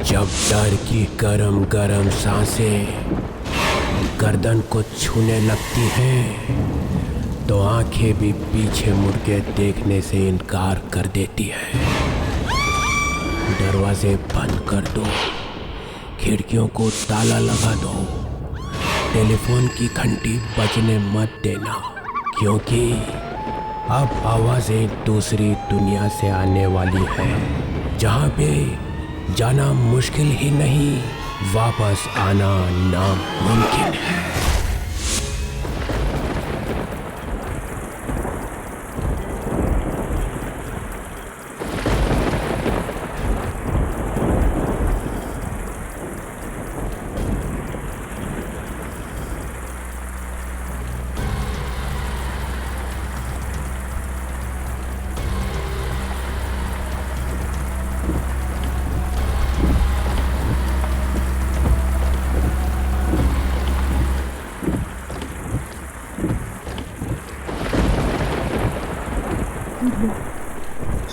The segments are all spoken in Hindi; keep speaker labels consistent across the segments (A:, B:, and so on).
A: जब डर की गरम गरम सांसें गर्दन को छूने लगती हैं तो आंखें भी पीछे मुड़ के देखने से इनकार कर देती है। दरवाजे बंद कर दो, खिड़कियों को ताला लगा दो, टेलीफोन की घंटी बजने मत देना, क्योंकि अब आवाजें दूसरी दुनिया से आने वाली है, जहाँ पे जाना मुश्किल ही नहीं, वापस आना नामुमकिन है।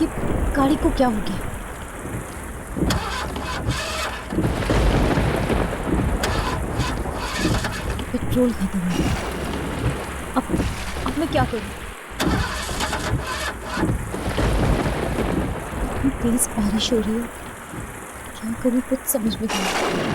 B: ये गाड़ी को क्या हो गया? पेट्रोल खत्म हो गया। अब मैं क्या करूं? इतनी तेज बारिश हो रही है, क्या करूं कुछ समझ में नहीं आ रहा।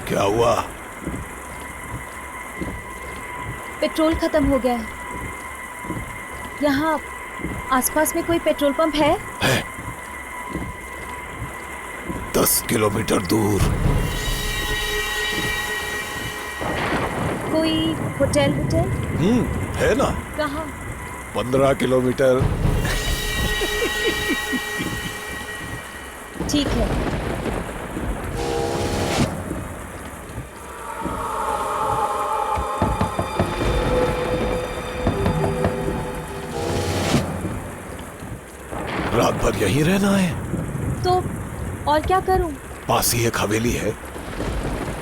C: क्या हुआ?
B: पेट्रोल खत्म हो गया है। यहाँ आसपास में कोई पेट्रोल पंप है?
C: 10 किलोमीटर दूर।
B: कोई होटल?
C: है ना।
B: कहाँ?
C: 15 किलोमीटर।
B: ठीक है।
C: रात भर यहीं रहना है?
B: तो और क्या करूं?
C: पास ही एक हवेली है,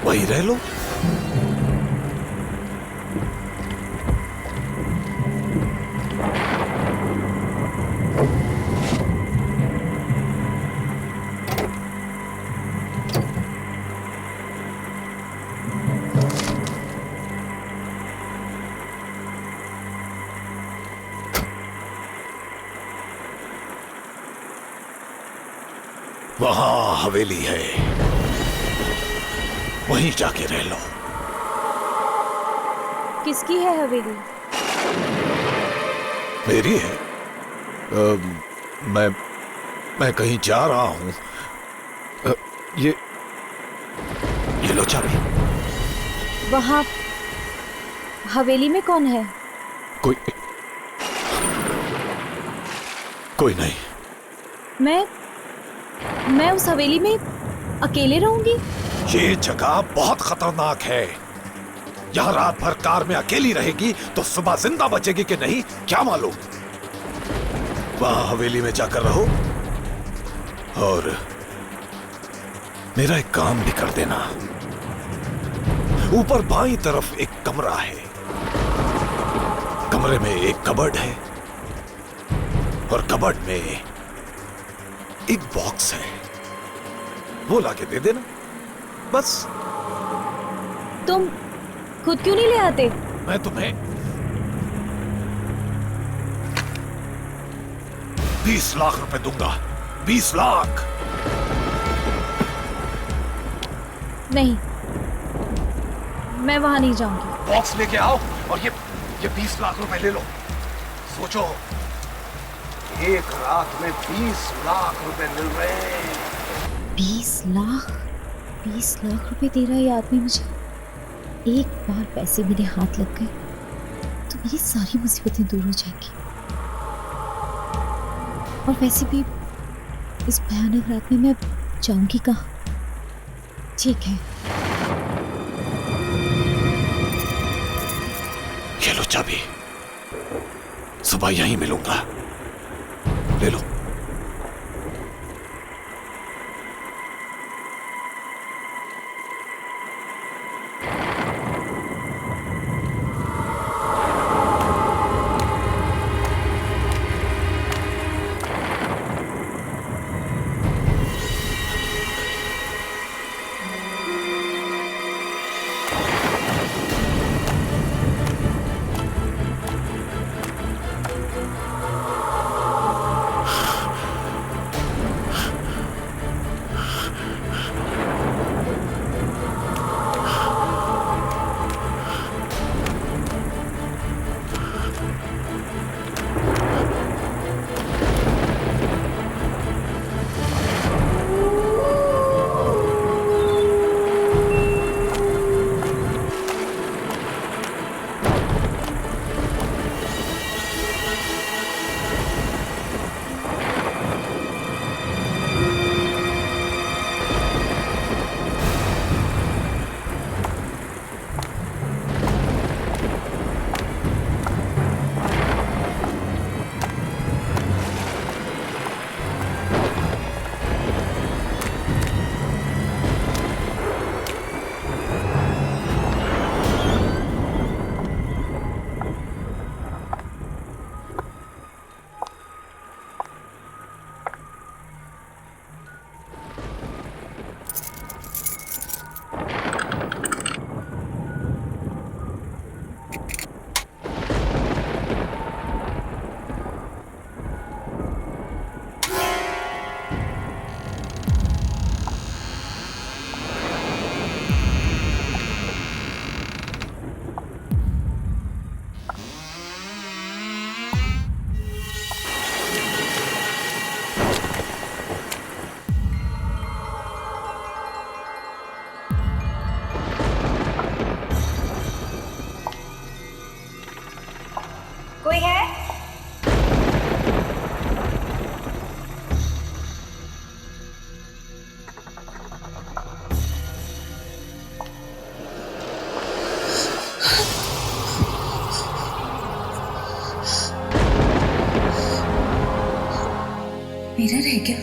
C: वहीं रह लो। वहां हवेली है, वहीं जाके रह लो।
B: किसकी है हवेली?
C: मेरी है। मैं कहीं जा रहा हूं। ये लो चाबी।
B: वहां हवेली में कौन है?
C: कोई नहीं।
B: मैं उस हवेली में अकेले रहूंगी?
C: ये जगह बहुत खतरनाक है। यहाँ रात भर कार में अकेली रहेगी तो सुबह जिंदा बचेगी कि नहीं क्या मालूम। वहां हवेली में जाकर रहो और मेरा एक काम भी कर देना। ऊपर बाईं तरफ एक कमरा है, कमरे में एक कबर्ड है और कबर्ड में एक बॉक्स है, वो लाके दे देना बस।
B: तुम खुद क्यों नहीं ले आते?
C: मैं तुम्हें 20 लाख रुपए दूंगा। 20 लाख।
B: नहीं, मैं वहां नहीं जाऊंगी।
C: बॉक्स लेके आओ और ये 20 लाख रुपए ले लो। सोचो, एक रात में 20 लाख रुपए मिल रहे हैं।
B: 20 लाख? 20 लाख रुपए दे रहा है ये आदमी मुझे। एक बार पैसे मेरे हाथ लग गए तो मेरी सारी मुसीबतें दूर हो जाएंगी। और वैसे भी इस भयानक रात में मैं जाऊंगी कहाँ? ठीक है,
C: ये लो चाबी। सुबह यहीं मिलूंगा, ले लो।
D: कोई है? मिरर है क्या?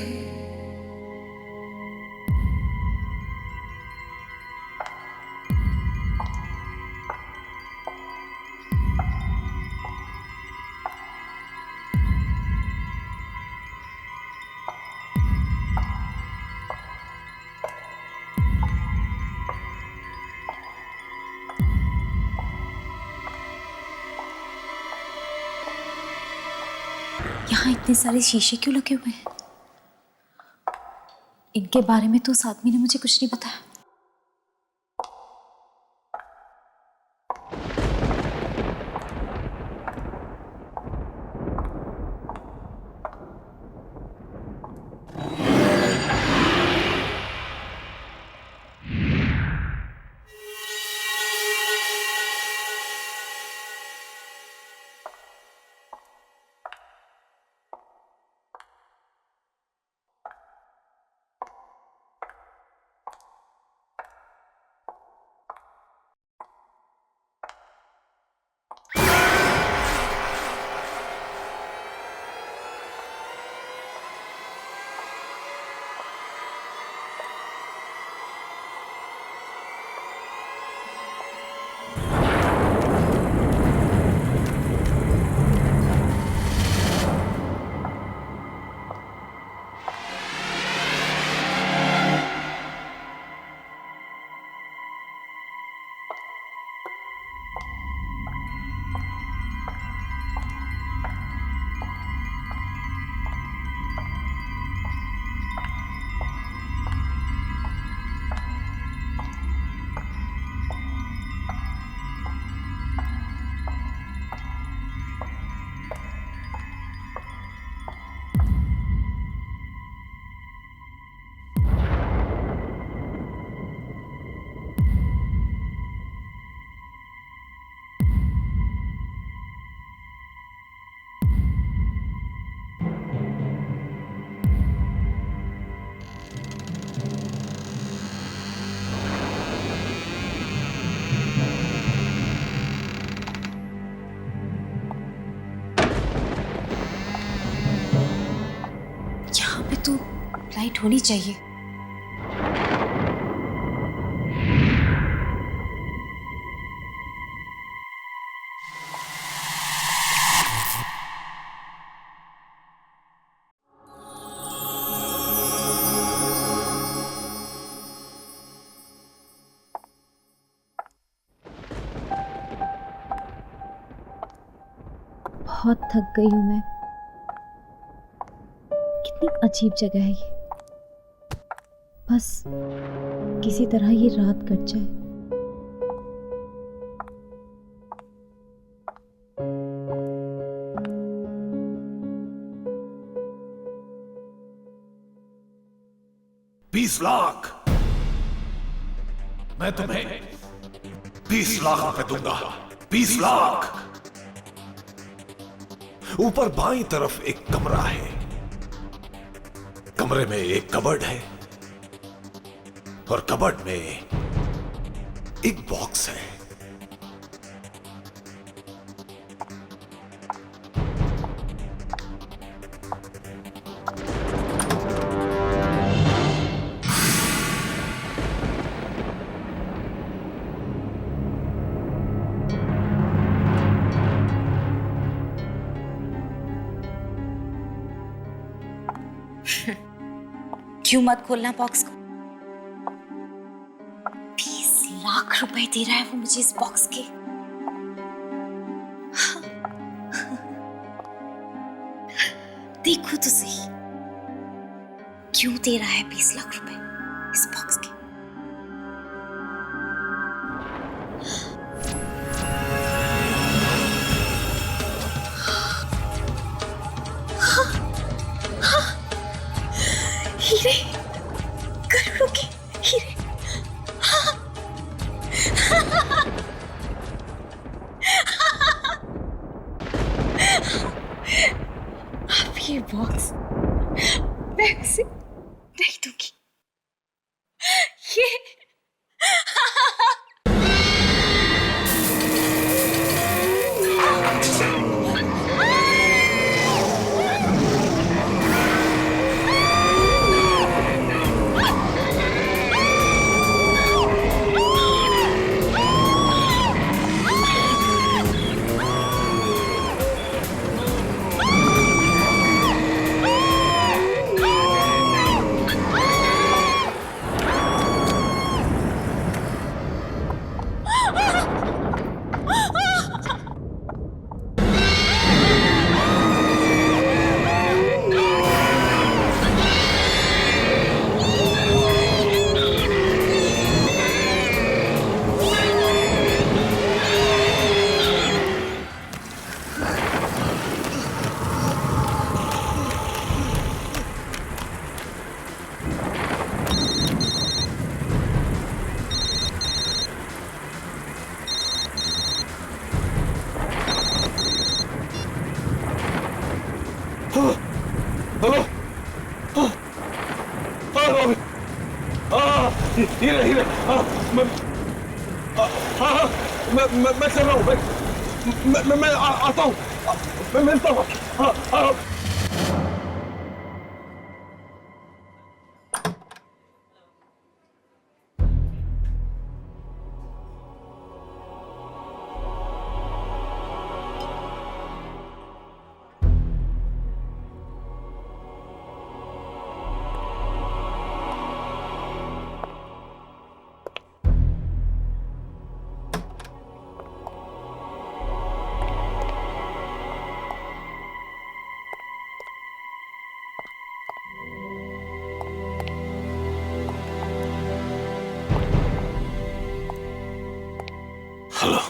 B: यहाँ इतने सारे शीशे क्यों लगे हुए हैं? इनके बारे में तो उस आदमी ने मुझे कुछ नहीं बताया। तो फ्लाइट होनी चाहिए। बहुत थक गई हूं मैं। कितनी अजीब जगह है ये। बस किसी तरह ये रात कट जाए।
C: बीस लाख मैं तुम्हें 20 लाख रुपए दूंगा। 20 लाख। ऊपर बाईं तरफ एक कमरा है। कमरे में एक कबर्ड है और कबर्ड में एक बॉक्स है।
B: क्यों मत खोलना बॉक्स को। 20 लाख रुपए दे रहा है वो मुझे इस बॉक्स के। देखो तो सही, क्यों दे रहा है 20 लाख रुपए इस बॉक्स के। हीरे, करोड़ों के हीरे। अब ये बॉक्स मैं उसे नहीं दूंगी। ये
C: हीरे हीरे, मैं चल रहा हूँ। मैं आता हूँ। मैं मिलता हूँ। हेलो।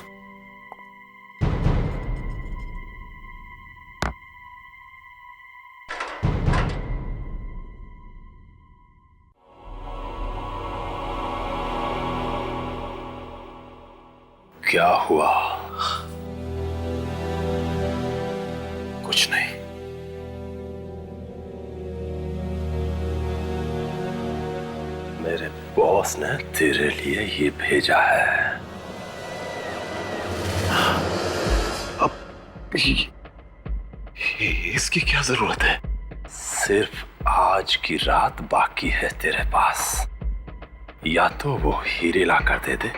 C: क्या हुआ? कुछ नहीं। मेरे बॉस ने तेरे लिए ये भेजा है। अब इसकी क्या जरूरत है?
A: सिर्फ आज की रात बाकी है तेरे पास। या तो वो हीरे ला कर दे दे,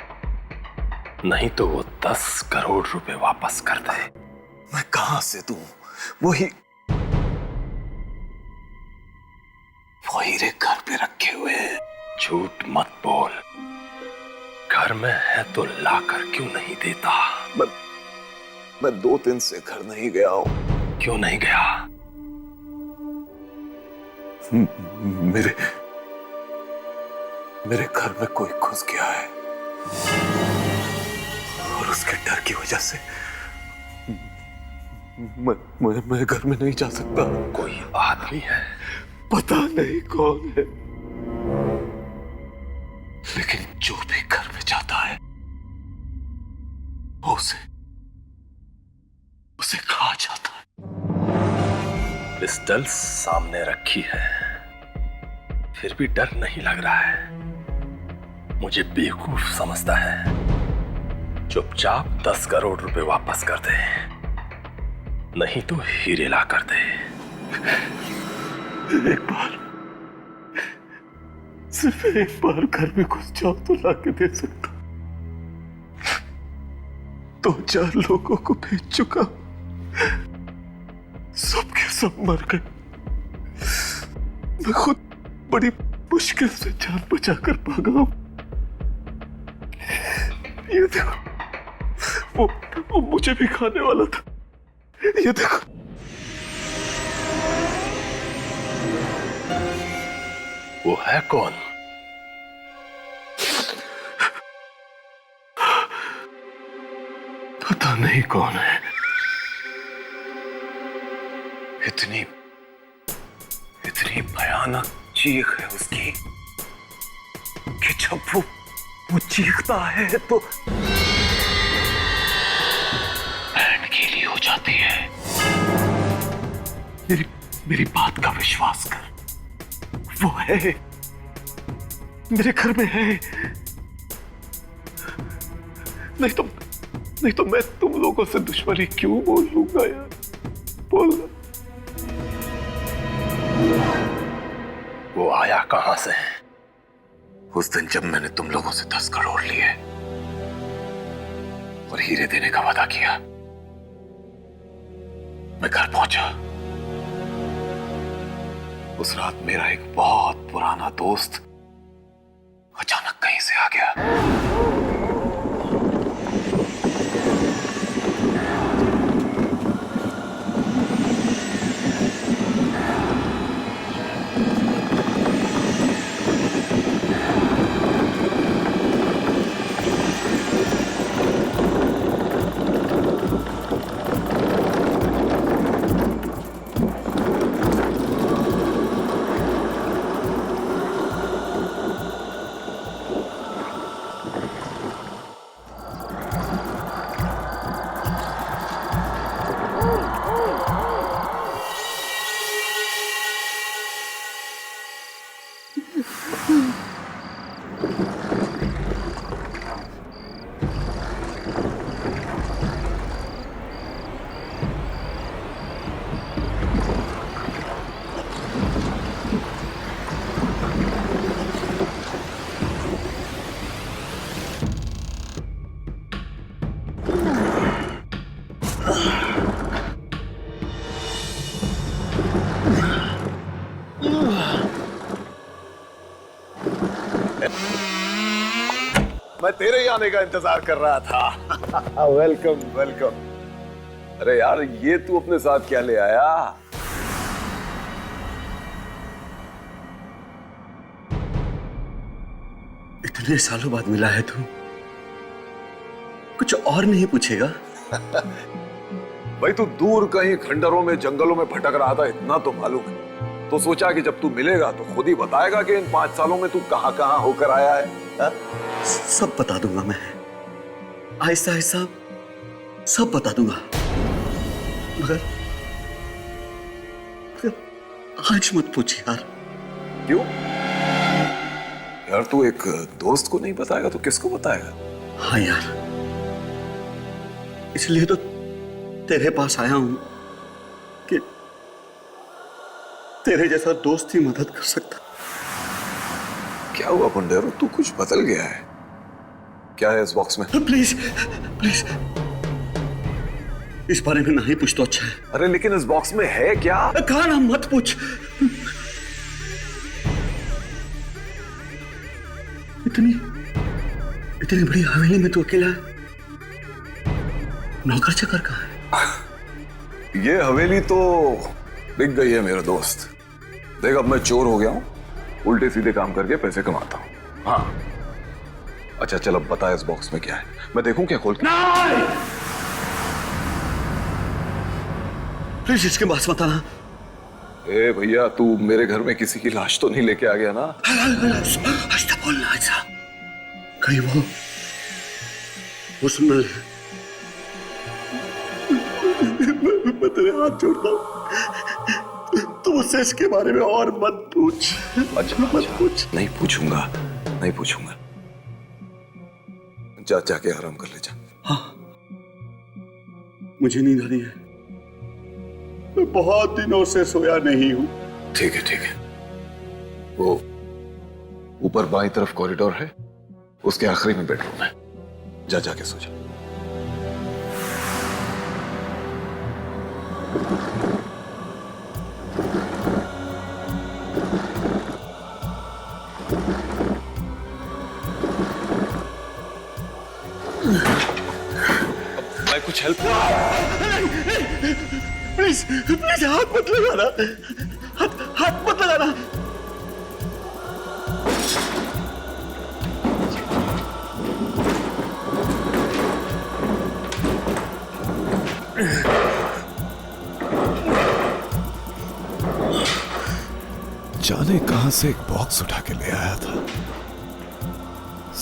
A: नहीं तो वो 10 करोड़ रुपए वापस कर दे।
C: मैं कहां से दूं? वो हीरे घर पे रखे हुए हैं।
A: झूठ मत बोल, घर में है तो ला कर क्यों नहीं देता?
C: मैं 2 दिन से घर नहीं गया हूं।
A: क्यों नहीं गया?
C: मेरे घर में कोई घुस गया है और उसके डर की वजह से मैं घर में नहीं जा सकता।
A: कोई आदमी है?
C: पता नहीं कौन है, लेकिन जो भी घर में जाता है वो उसे खा जाता है।
A: पिस्टल सामने रखी है, फिर भी डर नहीं लग रहा है। मुझे बेवकूफ समझता है। चुपचाप 10 करोड़ रुपए वापस कर दे, नहीं तो हीरे ला कर दे।
C: एक बार, सिर्फ एक बार घर में घुस जाओ तो लाके दे सकता। 2-4 लोगों को भेज चुका, सब के सब मर गए। मैं खुद बड़ी मुश्किल से जान बचाकर भागा हूं। ये देखो, वो मुझे भी खाने वाला था। ये देखो,
A: वो है कौन?
C: पता नहीं कौन है। इतनी भयानक चीख है उसकी कि जब वो चीखता है तो बैंड गीली हो जाती है। मेरी बात का विश्वास कर, वो है, मेरे घर में है। नहीं तो मैं तुम लोगों से दुश्मनी क्यों बोल लूंगा यार? बोलना।
A: वो आया कहां से?
C: उस दिन जब मैंने तुम लोगों से 10 करोड़ लिए और हीरे देने का वादा किया, मैं घर पहुंचा। उस रात मेरा एक बहुत पुराना दोस्त अचानक कहीं से आ गया। मैं तेरे ही आने का इंतजार कर रहा था। Welcome welcome. अरे यार, ये तू अपने साथ क्या ले आया?
E: इतने सालों बाद मिला है तू, कुछ और नहीं पूछेगा?
C: भाई, तू दूर कहीं खंडरों में जंगलों में भटक रहा था, इतना तो मालूम है। तो सोचा कि जब तू मिलेगा तो खुद ही बताएगा कि इन 5 सालों में तू कहां कहां होकर आया है। हा?
E: सब बता दूंगा मैं, आहिस्ता आहिस्ता सब बता दूंगा, मगर आज मत पूछ यार।
C: क्यों यार? तू एक दोस्त को नहीं बताएगा तो किसको बताएगा?
E: हाँ यार, इसलिए तो तेरे पास आया हूं कि तेरे जैसा दोस्त ही मदद कर सकता।
C: क्या हुआ पुंडेरो, तू कुछ बदल गया है? क्या है इस बॉक्स में?
E: प्लीज प्लीज इस बारे में नहीं पूछ तो अच्छा है।
C: अरे लेकिन इस बॉक्स में है क्या?
E: कहा ना मत पूछ। इतनी इतनी बड़ी हवेली में तू अकेला है? नौकर चाकर कहाँ है?
C: ये हवेली तो बिक गई है मेरे दोस्त। देख अब मैं चोर हो गया हूं, उल्टे सीधे काम करके पैसे कमाता हूं। हाँ अच्छा चल अब बता इस बॉक्स में क्या है, मैं देखूं क्या खोल के?
E: प्लीज इसके पास मत आना।
C: ए भैया तू मेरे घर में किसी की लाश तो नहीं लेके आ गया ना?
E: ऐसा बोलना ऐसा कहीं वो सुन ले। मैं तेरे हाथ जोड़ता हूं, तू मुझसे इसके बारे में और मत पूछ।
C: अच्छा
E: मत पूछ।
C: नहीं पूछूंगा, नहीं पूछूंगा। जा जाके आराम कर ले जा।
E: हाँ मुझे नींद आ रही है, मैं बहुत दिनों से सोया नहीं हूं।
C: ठीक है। वो ऊपर बाईं तरफ कॉरिडोर है, उसके आखिरी में बेडरूम है, जा जाके सो जा। मैं कुछ हेल्प?
E: प्लीज प्लीज हाथ मत लगाना, हाथ मत लगाना।
C: जाने कहां से एक बॉक्स उठा के ले आया था,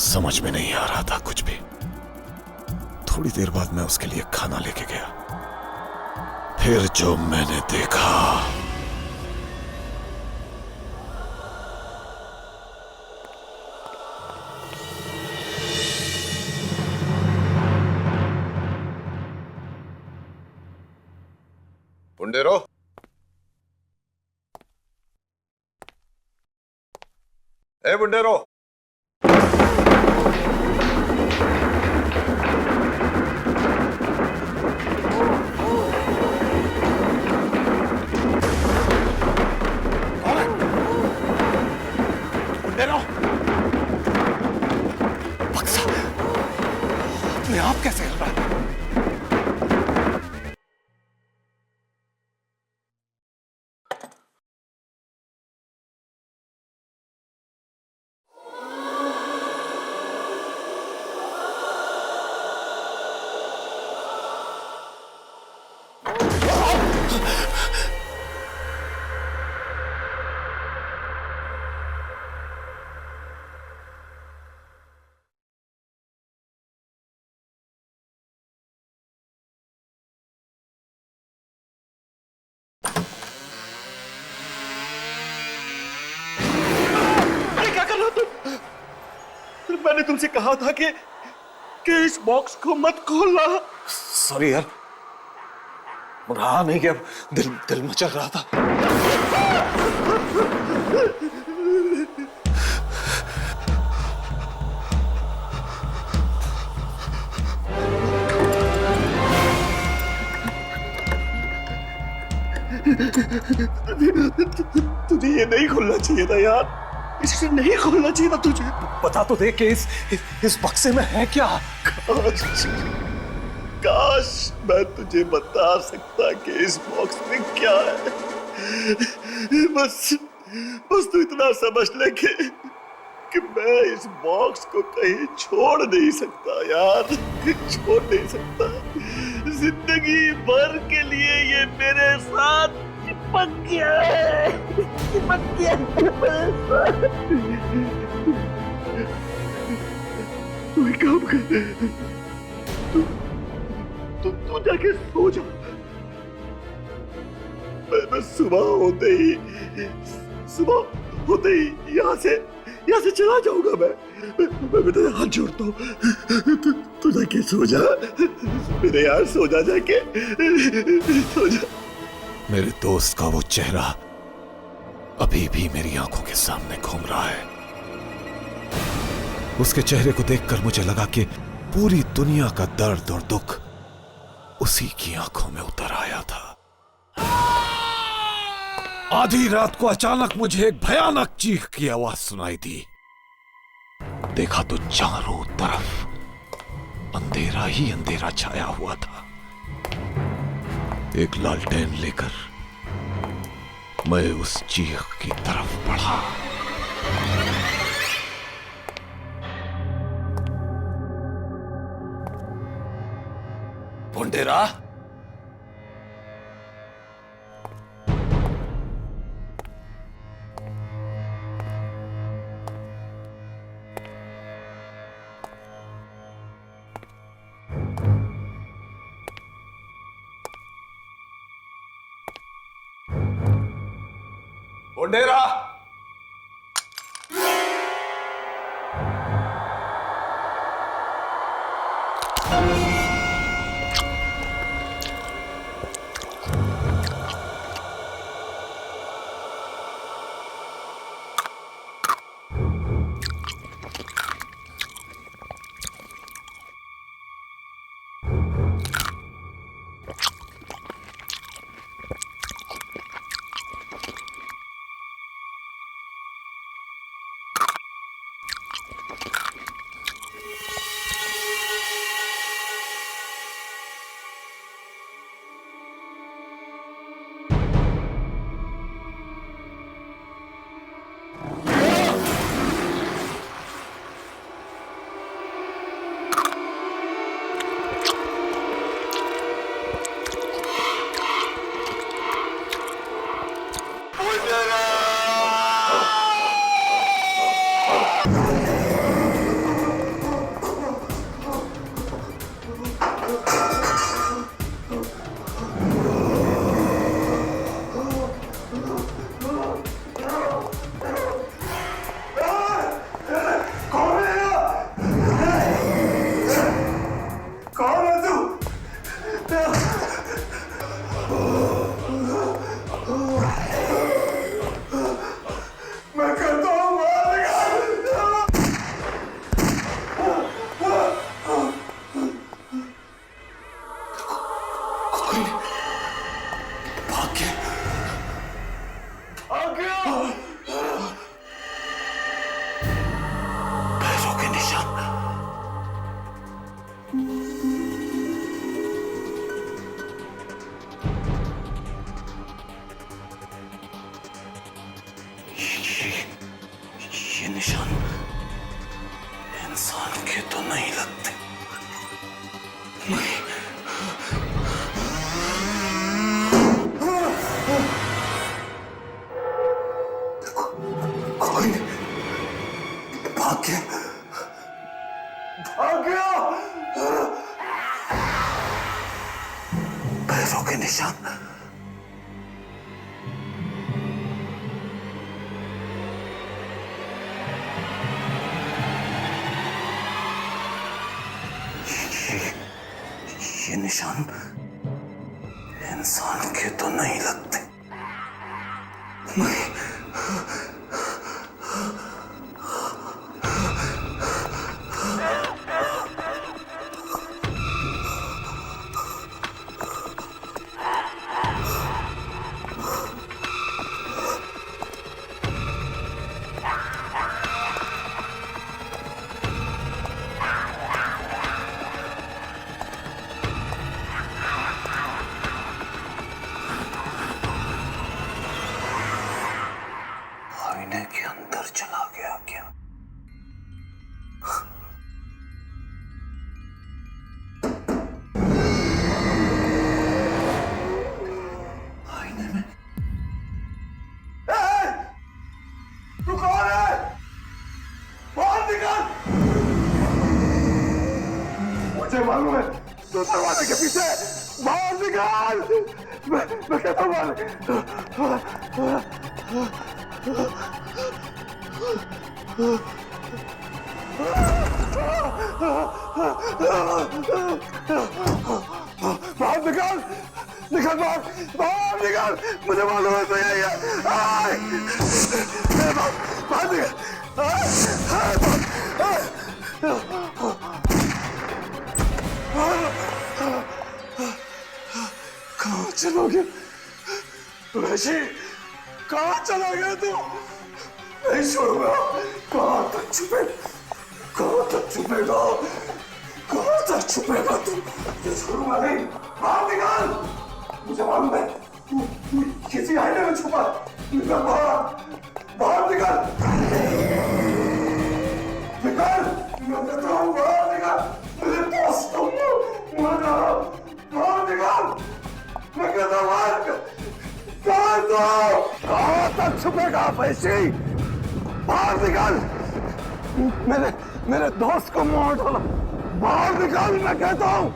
C: समझ में नहीं आ रहा था कुछ भी। थोड़ी देर बाद मैं उसके लिए खाना लेके गया, फिर जो मैंने देखा। पुंडेरो, ए पुंडेरो, बक्सा अपने आप कैसे हिल रहा है?
E: मैंने तुमसे कहा था कि इस बॉक्स को मत खोलना।
C: सॉरी यार, रहा नहीं कि अब दिल मचल रहा था।
E: तुझे ये नहीं खोलना चाहिए था यार, इसे नहीं खोलना चाहिए था तुझे।
C: बता तो दे कि इस बक्से में है क्या?
E: काश मैं तुझे बता सकता कि इस बॉक्स में क्या है। बस तू इतना समझ ले कि मैं इस बॉक्स को कहीं छोड़ नहीं सकता यार, छोड़ नहीं सकता। जिंदगी भर के लिए ये मेरे साथ चिपक गया है, चिपक गया मेरे साथ। तू एक काम कर, तू जाके सो जा। मैं सुबह होते ही यहाँ से चला जाऊंगा। मैं तेरे हाथ जोड़ता हूँ, तू जाके सो जा मेरे यार, सो जा जाके, सो जा।
C: मेरे दोस्त का वो चेहरा अभी भी मेरी आंखों के सामने घूम रहा है। उसके चेहरे को देखकर मुझे लगा कि पूरी दुनिया का दर्द और दुख उसी की आंखों में उतर आया था। आधी रात को अचानक मुझे एक भयानक चीख की आवाज सुनाई दी। देखा तो चारों तरफ अंधेरा ही अंधेरा छाया हुआ था। एक लालटेन लेकर मैं उस चीख की तरफ बढ़ा। पोंडेरा, पोंडेरा,
E: ये निशान इंसान के तो नहीं लगते। नहीं। कोई भाग गया, भाग गया। पैरों के निशान। ये निशान इंसान के तो नहीं लगते। नहीं। आईने के अंदर चला गया क्या? आईने में? तू कौन है? बाहर निकल! मुझे मालूम है, तो दरवाजे के पीछे। बाहर निकल! मैं कहता हूँ बाहर निकाल। निकल बाहर, बाहर निकल, मुझे मालूम है तो यही है। बाहर निकल। कहाँ चला गया वैशी? कहाँ चला गया तू? नहीं छोड़ूंगा। कहाँ तक छुपे? कहाँ तक छुपेगा? कहाँ तक छुपेगा तू? छोड़ूंगा नहीं। बाहर निकल। मुझे मालूम है तू किसी आईने में छुपा। निकल बाहर, बाहर निकल, निकल। मैं कहता हूँ बाहर निकल। मेरे दोस्त को बाहर निकल। मैं कहता हूँ बाहर निकल। कहाँ तक छुपेगा वैशी? बाहर निकल। मेरे दोस्त को मार डाला। बाहर निकल, मैं कहता हूँ।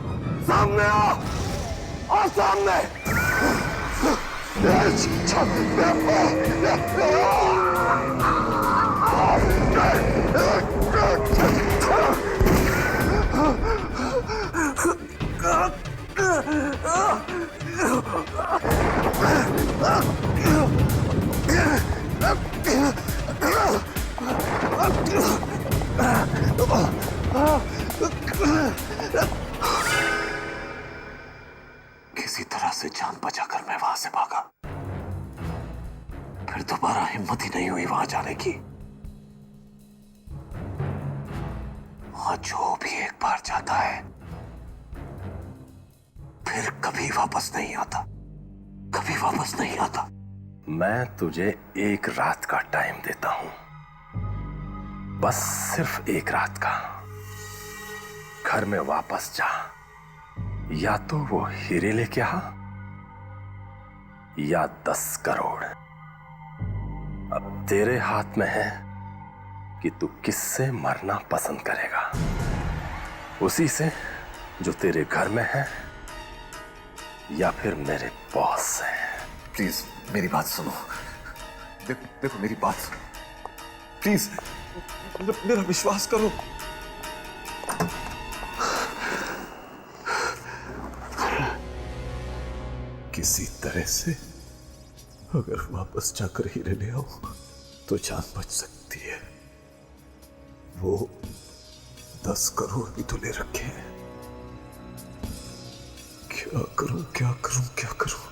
E: सामने आ सामने। किसी तरह से जान बचाकर मैं वहां से भागा। फिर दोबारा हिम्मत ही नहीं हुई वहां जाने की। वहां जो भी एक बार जाता है फिर कभी वापस नहीं आता, कभी वापस नहीं आता। मैं तुझे एक रात का टाइम देता हूं, बस सिर्फ एक रात का। घर में वापस जा, या तो वो हीरे लेके आ या 10 करोड़। अब तेरे हाथ में है कि तू किससे मरना पसंद करेगा, उसी से जो तेरे घर में है या फिर मेरे बॉस से।
C: प्लीज मेरी बात सुनो। देखो मेरी बात सुनो प्लीज, मेरा विश्वास करो। किसी तरह से अगर वापस जाकर हीरे ले आओ तो जान बच सकती है। वो 10 करोड़ भी तो ले रखे हैं। क्या करूं, क्या करूं, क्या करूं?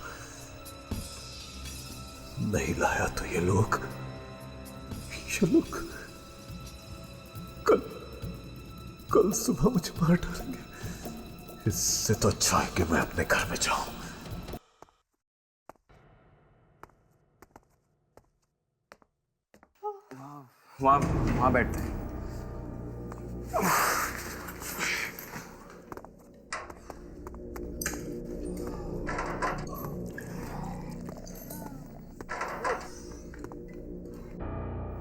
C: नहीं लाया तो ये लोग कल सुबह मुझे मार डालेंगे। इससे तो अच्छा है कि मैं अपने घर में जाऊं।
F: वहां बैठते हैं।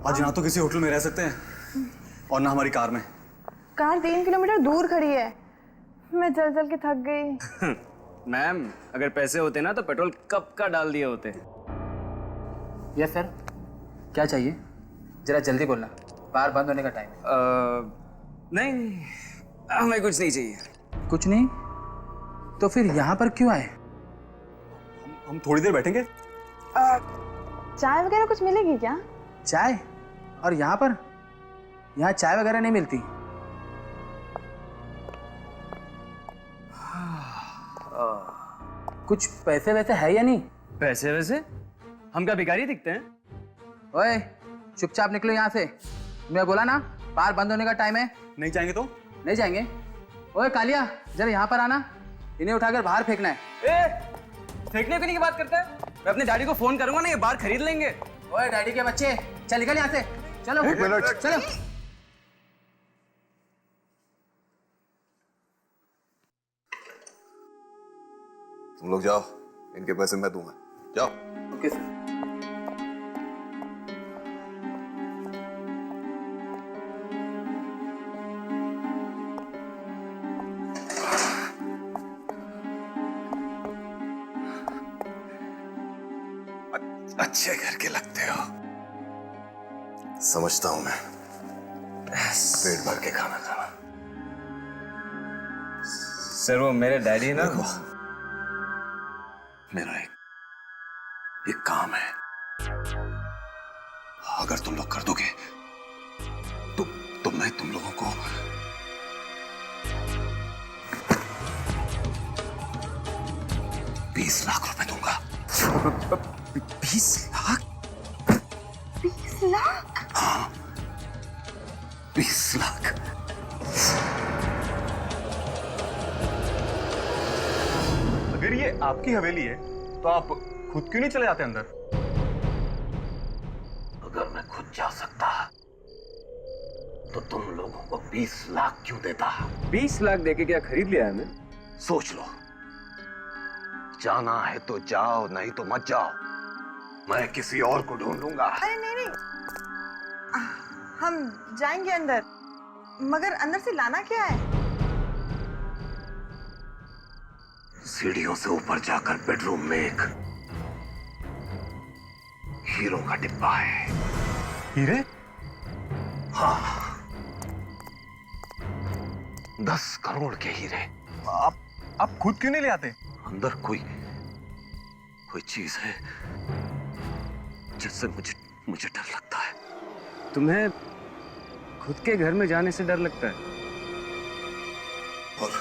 G: आज ना तो किसी होटल में रह सकते हैं और ना हमारी कार में।
H: कार 3 किलोमीटर दूर खड़ी है। मैं चल चल के थक गई।
F: मैम, अगर पैसे होते ना तो पेट्रोल कब का डाल दिए होते।
I: यस सर, क्या चाहिए? जरा जल्दी बोलना, बार बंद होने का टाइम है।
F: नहीं, हमें कुछ नहीं चाहिए।
I: कुछ नहीं? तो फिर यहाँ पर क्यों आए?
G: हम थोड़ी देर बैठेंगे।
H: चाय वगैरह कुछ मिलेगी क्या?
I: चाय? और यहाँ पर? यहाँ चाय वगैरह नहीं मिलती। कुछ पैसे वैसे है या नहीं?
F: पैसे वैसे? हम क्या भिखारी दिखते हैं?
I: ओए, चुपचाप निकलो यहाँ से। मैं बोला ना, बार बंद होने का टाइम है।
G: नहीं जाएंगे तो?
I: नहीं जाएंगे। ओए कालिया, जरा यहाँ पर आना। इन्हें उठाकर बाहर फेंकना है।
F: फेंकने की बात करता है? मैं अपने डैडी को फोन करूंगा ना, ये बार खरीद लेंगे।
I: ओए डैडी के बच्चे, चल निकल यहाँ से। चलो
E: एक मिनट।
I: चलो।
C: तुम लोग जाओ, इनके पैसे मैं दूंगा। जाओ।
I: Okay sir.
C: अच्छे घर के लगते हो, समझता हूं मैं। पेट भर के खाना खाना।
F: सर वो मेरे डैडी ना।
C: देखो,
E: मेरा एक काम है, अगर तुम लोग कर दोगे तो मैं तुम लोगों को 20 लाख रुपए दूंगा।
I: 20 लाख?
H: 20 लाख?
E: हाँ, 20 लाख।
G: अगर ये आपकी हवेली है तो आप खुद क्यों नहीं चले जाते अंदर?
E: अगर मैं खुद जा सकता तो तुम लोगों को 20 लाख क्यों देता?
F: 20 लाख देके क्या खरीद लिया है हमें?
E: सोच लो, जाना है तो जाओ, नहीं तो मत जाओ। मैं किसी और को ढूंढ लूंगा।
H: अरे नहीं, हम जाएंगे अंदर, मगर अंदर से लाना क्या है?
E: सीढ़ियों से ऊपर जाकर बेडरूम में एक हीरो का डिब्बा है।
G: हीरे?
E: हाँ, 10 करोड़ के हीरे।
G: आप खुद क्यों नहीं ले आते?
E: अंदर कोई चीज है जिससे मुझे डर लगता है।
F: तुम्हें खुद के घर में जाने से डर लगता है?
E: और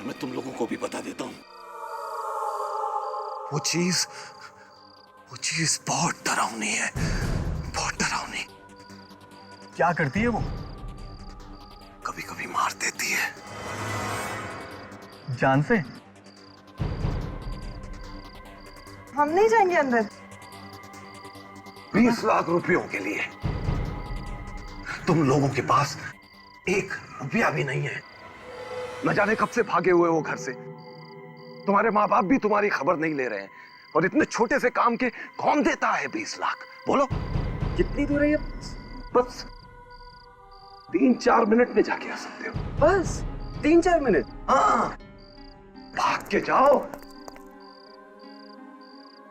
E: मैं तुम लोगों को भी बता देता हूं, वो चीज बहुत डरावनी है, बहुत डरावनी।
G: क्या करती है वो?
E: कभी कभी मार देती है।
G: जान से?
H: हम नहीं जाएंगे अंदर।
E: 20 लाख रुपयों के लिए तुम लोगों के पास 1 रुपया भी नहीं है। न जाने कब से भागे हुए हो घर से। तुम्हारे माँ बाप भी तुम्हारी खबर नहीं ले रहे हैं, और इतने छोटे से काम के कौन देता है 20 लाख? बोलो,
F: कितनी दूर है ये?
E: बस 3-4 मिनट में जाके आ सकते हो।
F: बस 3-4 मिनट?
E: हाँ, भाग के जाओ,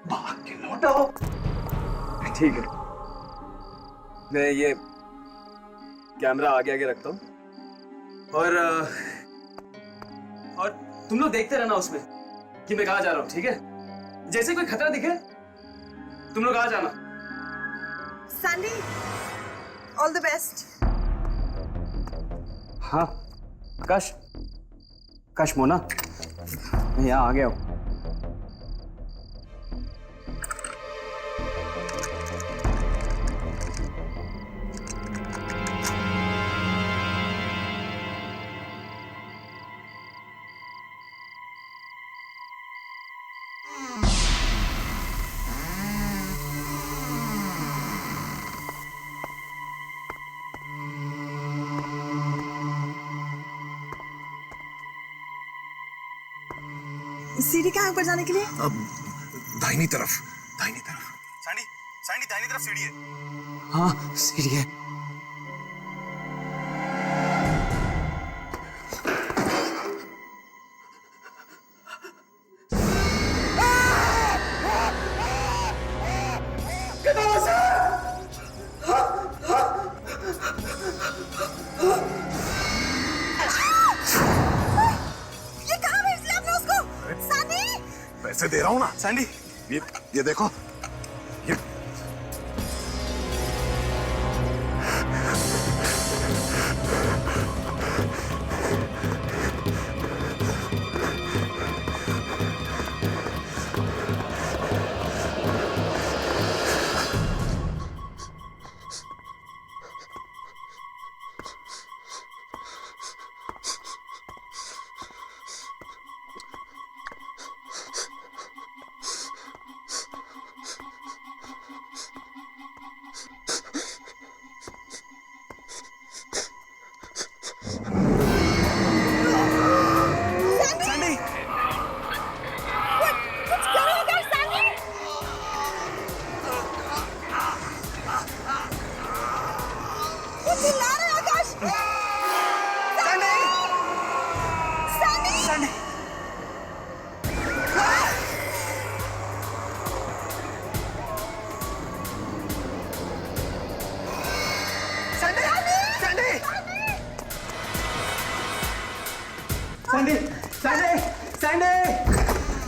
E: भाग के लौटाओ।
F: ठीक है, मैं ये कैमरा आगे आगे रखता हूँ, और तुम लोग देखते रहना उसमें कि मैं कहाँ जा रहा हूँ, ठीक है? जैसे कोई खतरा दिखे तुम लोग आ जाना।
H: Sandy, all the best.
F: हाँ, आकाश मोना, मैं यहाँ आ गया हूँ।
H: सीढ़ी कहाँ ऊपर जाने के लिए?
E: अब दाहिनी तरफ।
G: सैंडी दाहिनी तरफ सीढ़ी है।
F: हाँ, सीढ़ी है।
E: पैसे दे रहा हूं ना
G: सैंडी,
E: ये देखो, ये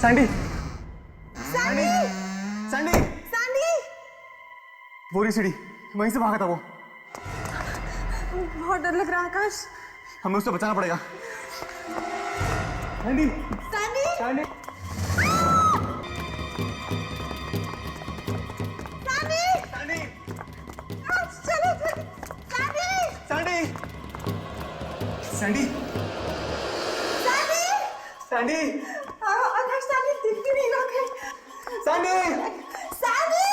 F: सैंडी,
G: सैंडी
H: सैंडी!
G: वो रही सीढ़ी, वहीं से भागा था वो।
H: बहुत डर लग रहा है आकाश।
G: हमें उससे बचाना पड़ेगा। Sandy!
H: Sandy!
G: Sandy!
H: Sandy!
G: Sandy!
H: चलो Sandy!
G: Sandy! Sandy!
H: Sandy!
G: Sandy!
H: Akash Sandy दिख क्यों नहीं रहा है?
G: सैंडी!
H: सैंडी!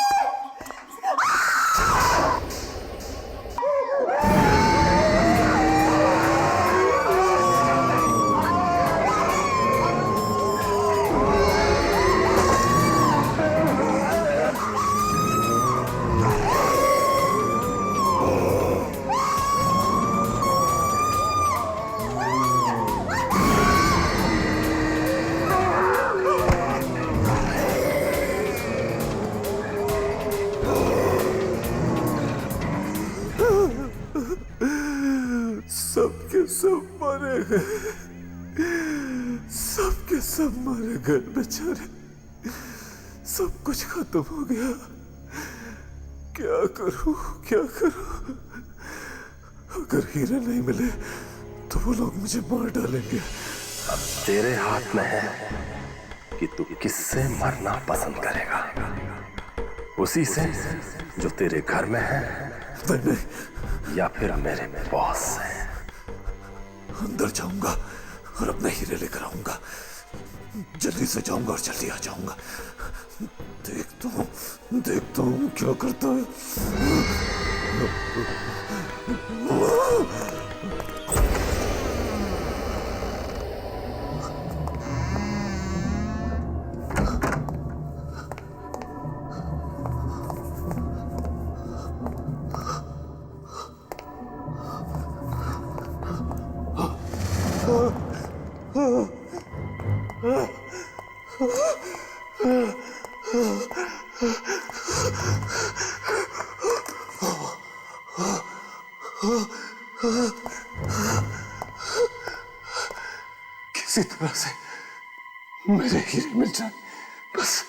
C: सबके सब मारे गए, सबके सब मारे गए बेचारे। सब कुछ खत्म हो गया। क्या करूं, क्या करूं? अगर हीरे नहीं मिले तो वो लोग मुझे मार डालेंगे।
J: अब तेरे हाथ में है कि तू किससे मरना पसंद करेगा। उसी से जो तेरे घर में है,
C: नहीं,
J: या फिर मेरे बॉस से।
C: अंदर जाऊंगा और अपने हीरे लेकर आऊंगा। जल्दी से जाऊंगा और जल्दी आ जाऊंगा। देखता हूं क्या करता है। किसी तरह से मेरे हीरे मिल जाए बस।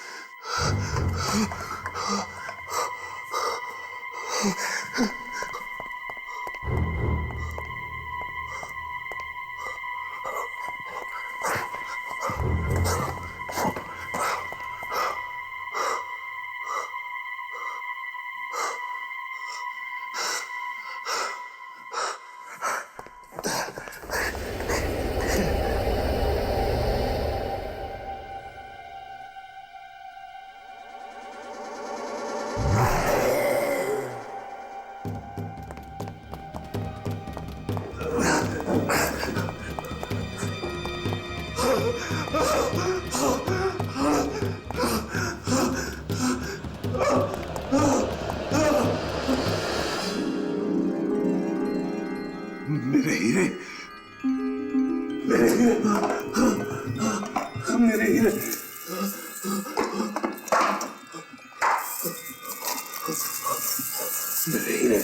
C: मेरे हीरे, मेरे हीरे, मेरे हीरे। मेरे हीरे।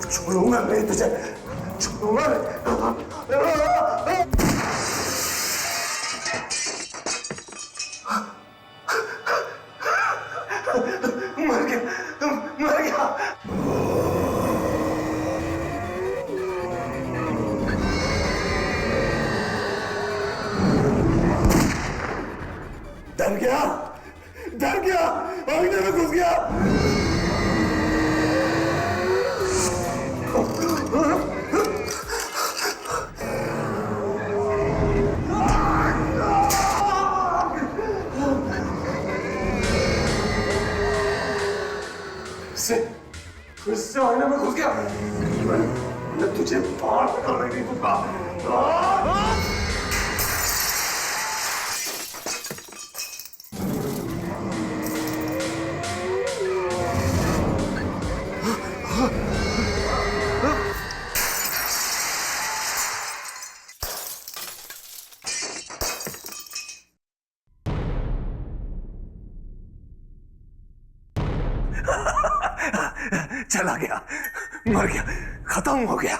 E: छोड़ूंगा नहीं तुझे, छोड़ूंगा मर गया, मर गया। डर गया, डर गया, आईने में घुस गया। इससे आईने में घुस गया। मैं तुझे बाहर निकालने नहीं दूंगा। चला गया, मर गया, खत्म हो गया।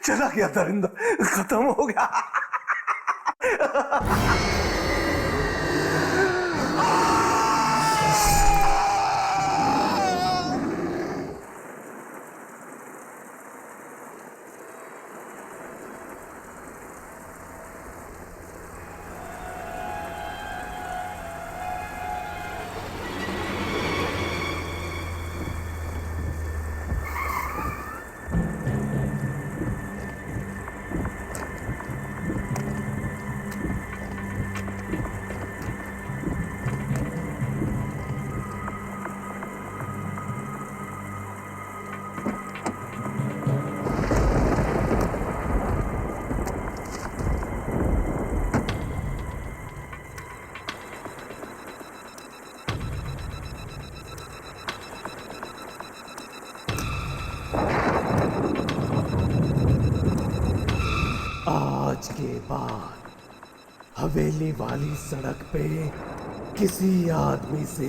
E: चला गया दरिंदा, खत्म हो गया।
A: आज के बाद हवेली वाली सड़क पे किसी आदमी से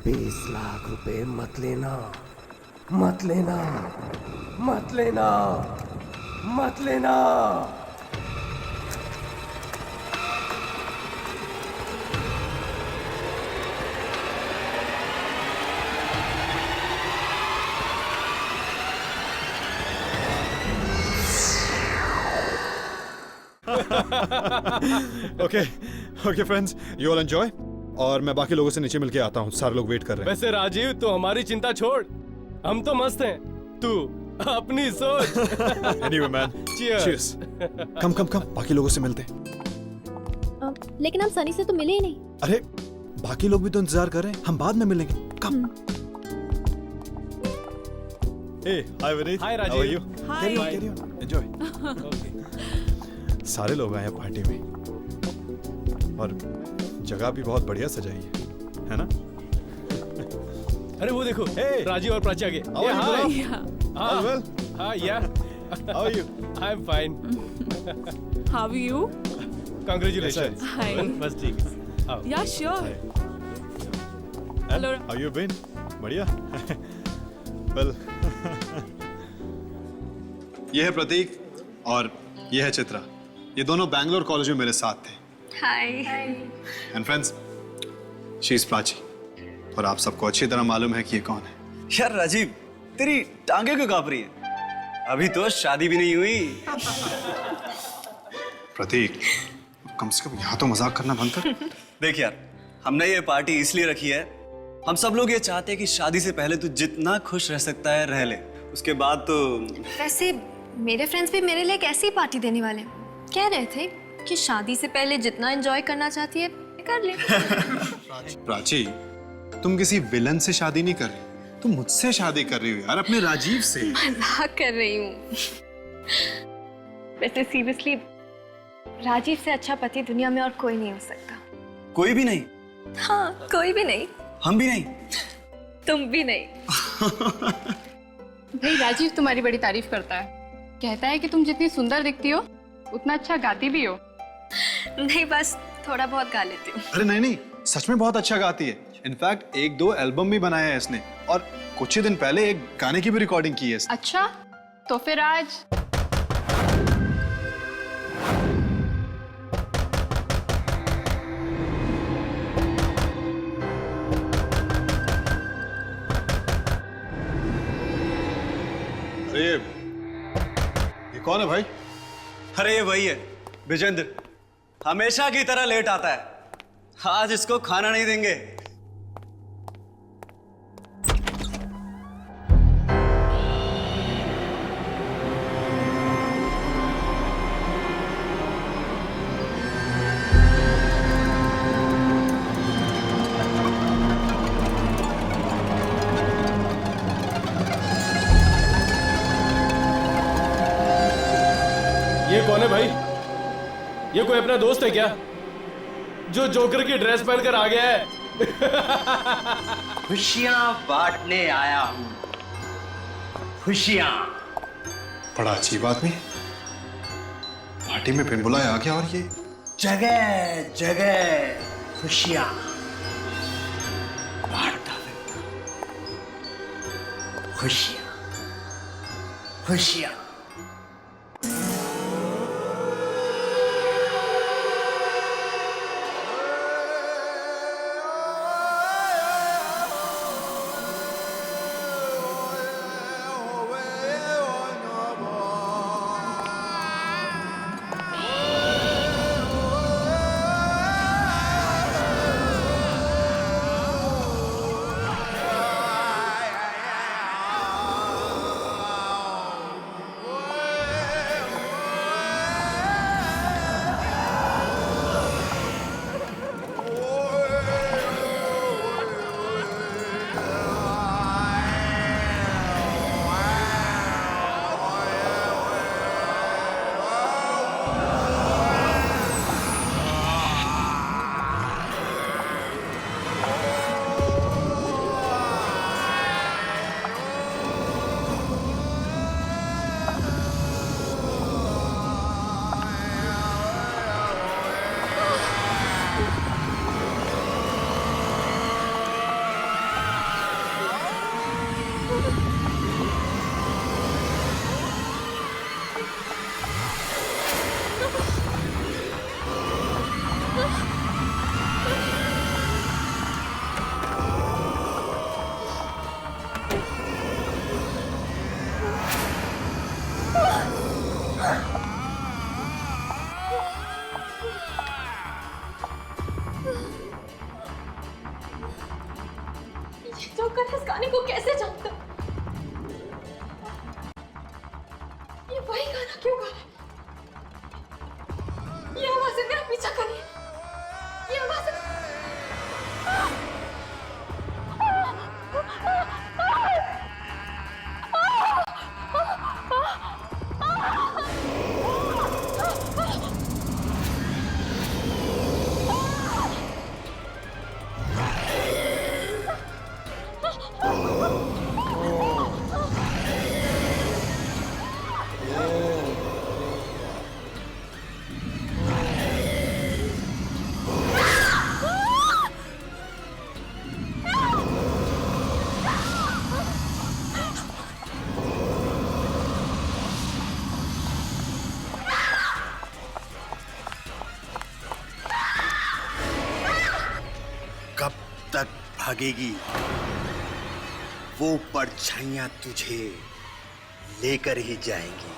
A: 20 लाख रुपए मत लेना, मत लेना, मत लेना, मत लेना।
K: Okay friends, you all enjoy और मैं बाकी लोगों से नीचे मिलके आता हूँ। सारे लोग वेट कर रहे हैं।
L: वैसे राजीव, तू हमारी चिंता छोड़, हम तो मस्त हैं, तू अपनी सोच।
K: Anyway man, cheers. कम बाकी लोगों से मिलते हैं।
B: लेकिन हम सनी से तो मिले ही नहीं।
K: अरे बाकी लोग भी तो इंतजार कर रहे हैं, हम बाद में मिलेंगे। Come. Hey hi Vineet,
L: hi Rajeev.
K: How are you? Carry on enjoy. सारे लोग आए हैं पार्टी में और जगह भी बहुत बढ़िया सजाई है ना?
L: अरे वो देखो, राजीव और प्राची आगे।
K: How are you?
L: हाँ,
K: well?
L: हाँ, yeah.
K: How are you?
L: I'm fine.
M: How are you?
L: Congratulations.
M: Hi.
L: बस ठीक है। आओ।
M: Yeah, sure.
K: Hello. How you been? बढ़िया। Well. ये है प्रतीक और ये है चित्रा। ये दोनों बैंगलोर कॉलेज में मेरे साथ थे।
N: Hi.
K: And friends, she is Prachi और आप सबको अच्छी तरह मालूम है कि ये कौन है।
G: यार राजीव, तेरी टांगे क्यों कांप रही है? अभी तो शादी भी नहीं हुई।
K: प्रतीक, कम से कम यहाँ तो मजाक करना बंद कर।
G: देख यार, हमने ये पार्टी इसलिए रखी है, हम सब लोग ये चाहते हैं कि शादी से पहले तू जितना खुश रह सकता है रह ले, उसके बाद तो।
N: वैसे मेरे फ्रेंड्स भी मेरे लिए एक ऐसी पार्टी देने वाले कह रहे थे कि शादी से पहले जितना एंजॉय करना चाहती है कर ले।
K: प्राची, तुम किसी विलन से शादी नहीं कर रही, तुम मुझसे शादी कर रही हो यार, अपने राजीव से।
N: मजाक कर रही हूँ। वैसे सीरियसली, राजीव से अच्छा पति दुनिया में और कोई नहीं हो सकता।
G: कोई भी नहीं?
N: हाँ, कोई भी नहीं।
G: हम भी नहीं?
N: तुम भी नहीं।
M: भाई राजीव तुम्हारी बड़ी तारीफ करता है, कहता है कि तुम जितनी सुंदर दिखती हो उतना अच्छा गाती भी हो।
N: नहीं, बस थोड़ा बहुत गा लेती हूँ।
K: अरे नहीं, सच में बहुत अच्छा गाती है। इनफैक्ट 1-2 एल्बम भी बनाया है इसने और कुछ ही दिन पहले एक गाने की भी रिकॉर्डिंग की है इसने।
M: अच्छा, तो फिर आज
K: अरे ये कौन है भाई?
G: अरे ये वही है विजेंद्र, हमेशा की तरह लेट आता है। आज इसको खाना नहीं देंगे।
L: ये कौन है भाई? ये कोई अपना दोस्त है क्या जो जोकर की ड्रेस पहनकर आ गया है?
O: खुशियां बांटने आया हूं, खुशियां।
K: बड़ा अजीब आदमी, पार्टी में बिन बुलाए आ गया और ये
O: जगह जगह खुशियां बांटता फिरता। खुशियां खुशियां।
N: जोकर इस गाने को कैसे जानता? ये वही गाना क्यों गा रहा है? ये आवाज़ें मेरा पीछा कर रही है। ये आवाज़ें
O: तक भागेगी वो परछाइयां तुझे लेकर ही जाएंगी।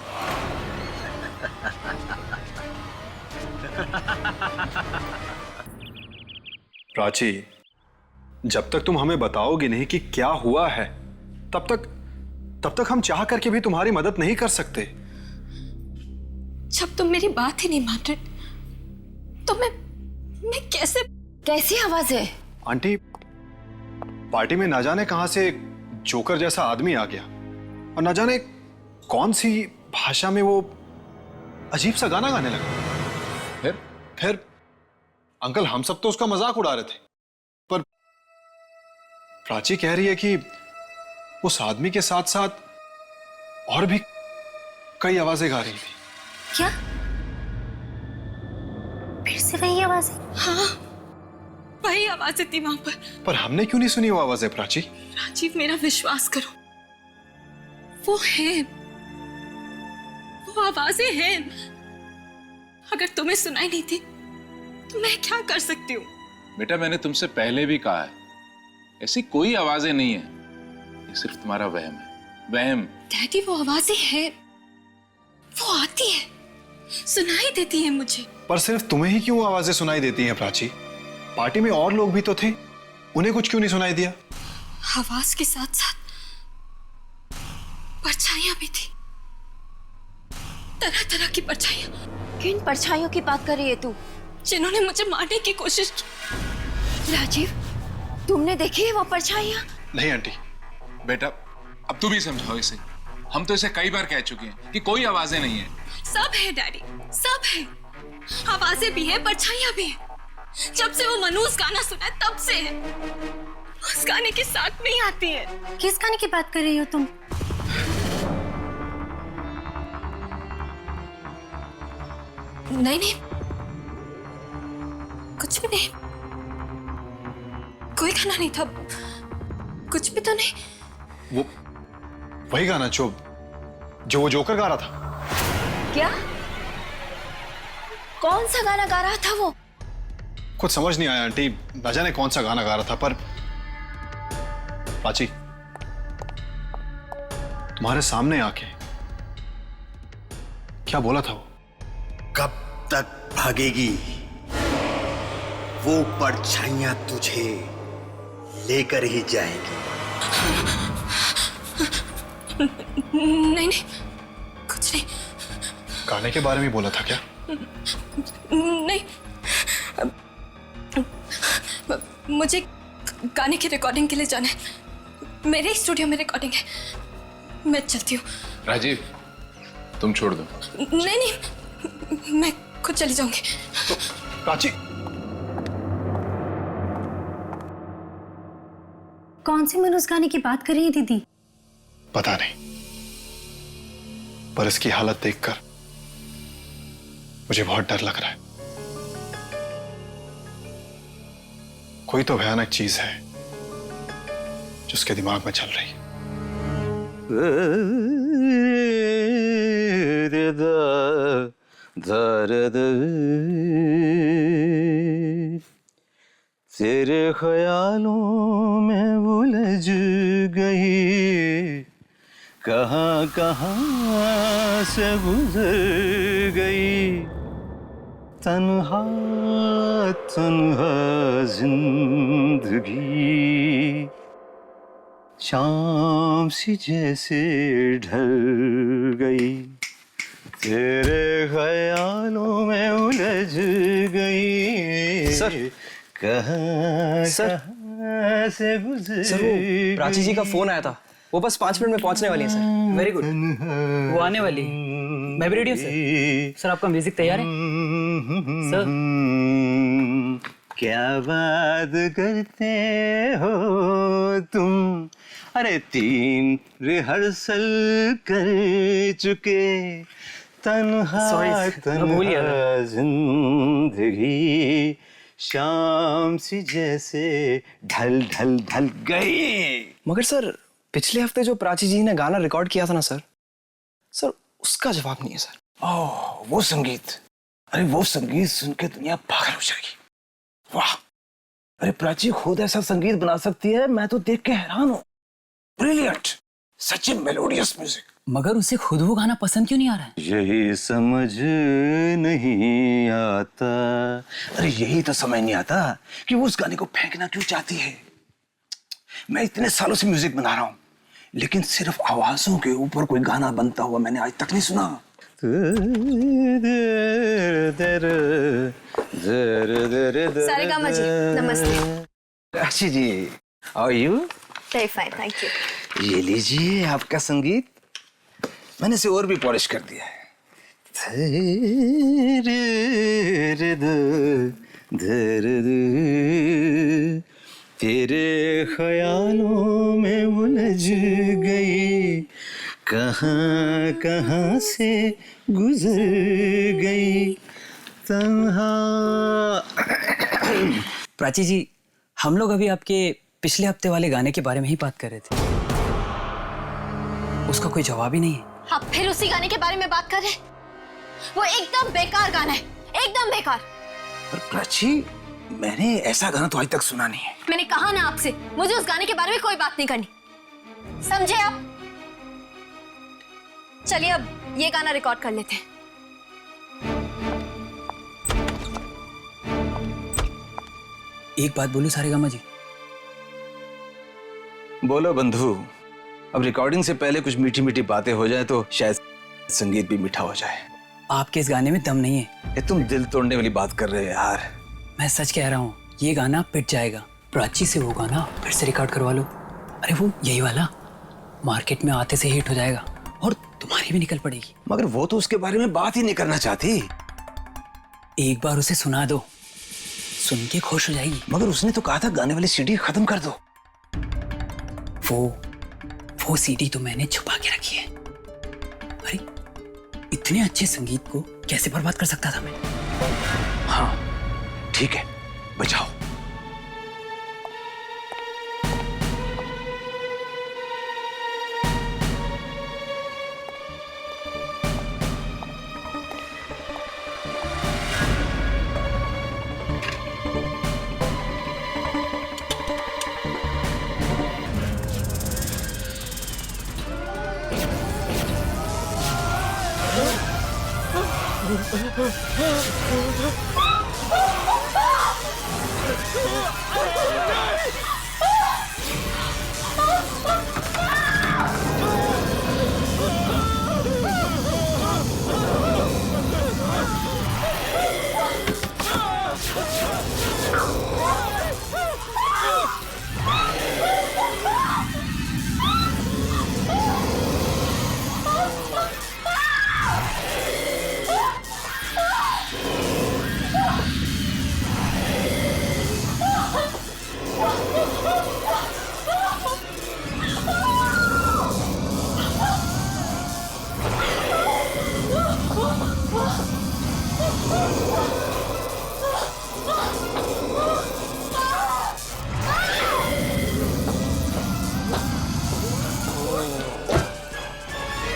K: प्राची, जब तक तुम हमें बताओगी नहीं कि क्या हुआ है, तब तक हम चाह करके भी तुम्हारी मदद नहीं कर सकते।
N: जब तुम मेरी बात ही नहीं मान रहे तो मैं कैसी आवाज है?
K: आंटी, पार्टी में ना जाने कहां से एक जोकर जैसा आदमी आ गया और ना जाने कौन सी भाषा में वो अजीब सा गाना गाने लगा। फिर अंकल, हम सब तो उसका मजाक उड़ा रहे थे, पर प्राची कह रही है कि उस आदमी के साथ साथ और भी कई आवाजें गा रही थी।
N: क्या? फिर से वही आवाज? हाँ, वही आवाजें थी वहां
K: पर हमने क्यों नहीं सुनी वो आवाजें प्राची?
N: राजीव, मेरा विश्वास करो, वो है, वो आवाजें हैं। अगर तुम्हें सुनाई नहीं थी तो मैं क्या कर सकती हूँ?
P: बेटा, मैंने तुमसे पहले भी कहा है, ऐसी कोई आवाजें नहीं है, ये सिर्फ तुम्हारा वहम है, वहम।
N: डैडी, वो आवाजें हैं, वो आती है, सुनाई देती है मुझे।
K: पर सिर्फ तुम्हें ही क्यों आवाजें सुनाई देती हैं प्राची? पार्टी में और लोग भी तो थे, उन्हें कुछ क्यों नहीं सुनाई दिया?
N: आवाज के साथ साथ परछाइयां भी थी, तरह तरह की परछाइयां।
B: किन परछाइयों की बात कर रही है तू?
N: जिन्होंने मुझे मारने की कोशिश की।
B: राजीव, तुमने देखी है वो परछाइयां?
K: नहीं आंटी।
P: बेटा, अब तू भी समझाओ इसे, हम तो इसे कई बार कह चुके हैं कि कोई आवाजें नहीं है।
N: सब है डैडी, सब है, आवाजें भी है, परछाइयां भी है। जब से वो मनूस गाना सुना है तब से है, उस गाने के साथ में ही आती है।
B: किस गाने की बात कर रही हो तुम?
N: नहीं नहीं, कुछ भी नहीं, कोई गाना नहीं था, कुछ भी तो नहीं।
K: वो वही गाना जो वो जोकर गा रहा था।
B: क्या? कौन सा गाना गा रहा था वो?
K: कुछ समझ नहीं आया आंटी, न जाने कौन सा गाना गा रहा था। पर प्राची, तुम्हारे सामने आके क्या बोला था वो?
O: कब तक भागेगी? वो परछाइयां तुझे लेकर ही जाएंगी।
N: नहीं नहीं, कुछ नहीं।
K: गाने के बारे में बोला था क्या?
N: नहीं, मुझे गाने की रिकॉर्डिंग के लिए जाना है, मेरे स्टूडियो में रिकॉर्डिंग है, मैं चलती हूँ।
P: राजीव, तुम छोड़ दो।
N: नहीं नहीं, मैं खुद चली जाऊंगी।
K: तो प्राची,
B: कौन सी मनोज गाने की बात कर रही है दीदी?
K: पता नहीं, पर इसकी हालत देखकर मुझे बहुत डर लग रहा है। कोई तो भयानक चीज है जो उसके दिमाग में चल रही है।
Q: तेरे ख्यालों में उलझ गई, कहाँ कहाँ से गुजर गई, तन्हा तन्हा जिंदगी, शाम सी जैसे ढल गई, तेरे ख्यालों में उलझ गई।
G: सर,
Q: कहाँ से गुजर।
G: सर, वो प्राची जी का फोन आया था, वो बस 5 मिनट में पहुंचने वाली है सर।
I: वेरी गुड, वो आने वाली। मैं भी रेडी हूँ सर। सर, आपका म्यूजिक तैयार है सर?
Q: क्या बात करते हो तुम? अरे 3 रिहर्सल कर चुके, तन्हा तन्हा जिंदगी, शाम सी जैसे ढल ढल ढल गई।
G: मगर सर, पिछले हफ्ते जो प्राची जी ने गाना रिकॉर्ड किया था ना सर, उसका जवाब नहीं है सर।
A: ओह, वो संगीत, अरे वो संगीत सुन के दुनिया पागल हो जाएगी। वाह, अरे प्राची खुद ऐसा संगीत बना सकती है, मैं तो देख के हैरान हूँ। ब्रिलियंट, सच में मेलोडियस म्यूजिक।
I: मगर उसे खुद वो गाना पसंद क्यों नहीं आ रहा है?
Q: यही समझ नहीं आता।
A: अरे यही तो समझ नहीं आता कि वो उस गाने को फेंकना क्यों चाहती है। मैं इतने सालों से म्यूजिक बना रहा हूँ, लेकिन सिर्फ आवाजों के ऊपर कोई गाना बनता हुआ मैंने आज तक नहीं सुना।
N: सारेगामा जी, नमस्ते।
Q: अच्छी जी, how are you?
N: Very fine, thank you.
Q: ये लीजिए आपका संगीत, मैंने इसे और भी पॉलिश कर दिया है। तेरे ख्यालों में उलझ गई, कहाँ कहाँ से गुजर गई, तन्हा।
I: प्राची जी,
R: हम लोग अभी आपके पिछले हफ्ते वाले गाने के बारे में ही बात कर रहे थे। उसका कोई जवाब ही नहीं है।
S: आप फिर उसी गाने के बारे में बात कर रहे हैं? वो एकदम बेकार गाना है, एकदम बेकार।
Q: पर प्राची, मैंने ऐसा गाना तो आज तक सुना नहीं है।
S: मैंने कहा ना आपसे, मुझे उस गाने के बारे में कोई बात नहीं करनी, समझे आप? चलिए अब ये गाना रिकॉर्ड कर लेते हैं।
R: एक बात बोलूं सारेगामा जी?
Q: बोलो बंधु। अब रिकॉर्डिंग से पहले कुछ मीठी मीठी बातें हो जाए तो शायद संगीत भी मीठा हो जाए।
R: आपके इस गाने में दम नहीं है।
Q: ये तुम दिल तोड़ने वाली बात कर रहे हो यार।
R: मैं सच कह रहा हूँ, ये गाना पिट जाएगा। प्राची से वो गाना फिर से रिकॉर्ड करवा लो। अरे वो यही वाला मार्केट में आते से हिट हो जाएगा और तुम्हारी भी निकल पड़ेगी।
Q: मगर वो तो उसके बारे में बात ही नहीं करना चाहती।
R: एक बार उसे सुना दो, सुन के खुश हो जाएगी।
Q: मगर उसने तो कहा था गाने वाली सीडी खत्म कर दो।
R: वो सीडी तो मैंने छुपा के रखी है। अरे इतने अच्छे संगीत को कैसे बर्बाद कर सकता था मैं?
Q: हाँ ठीक है, बचाओ।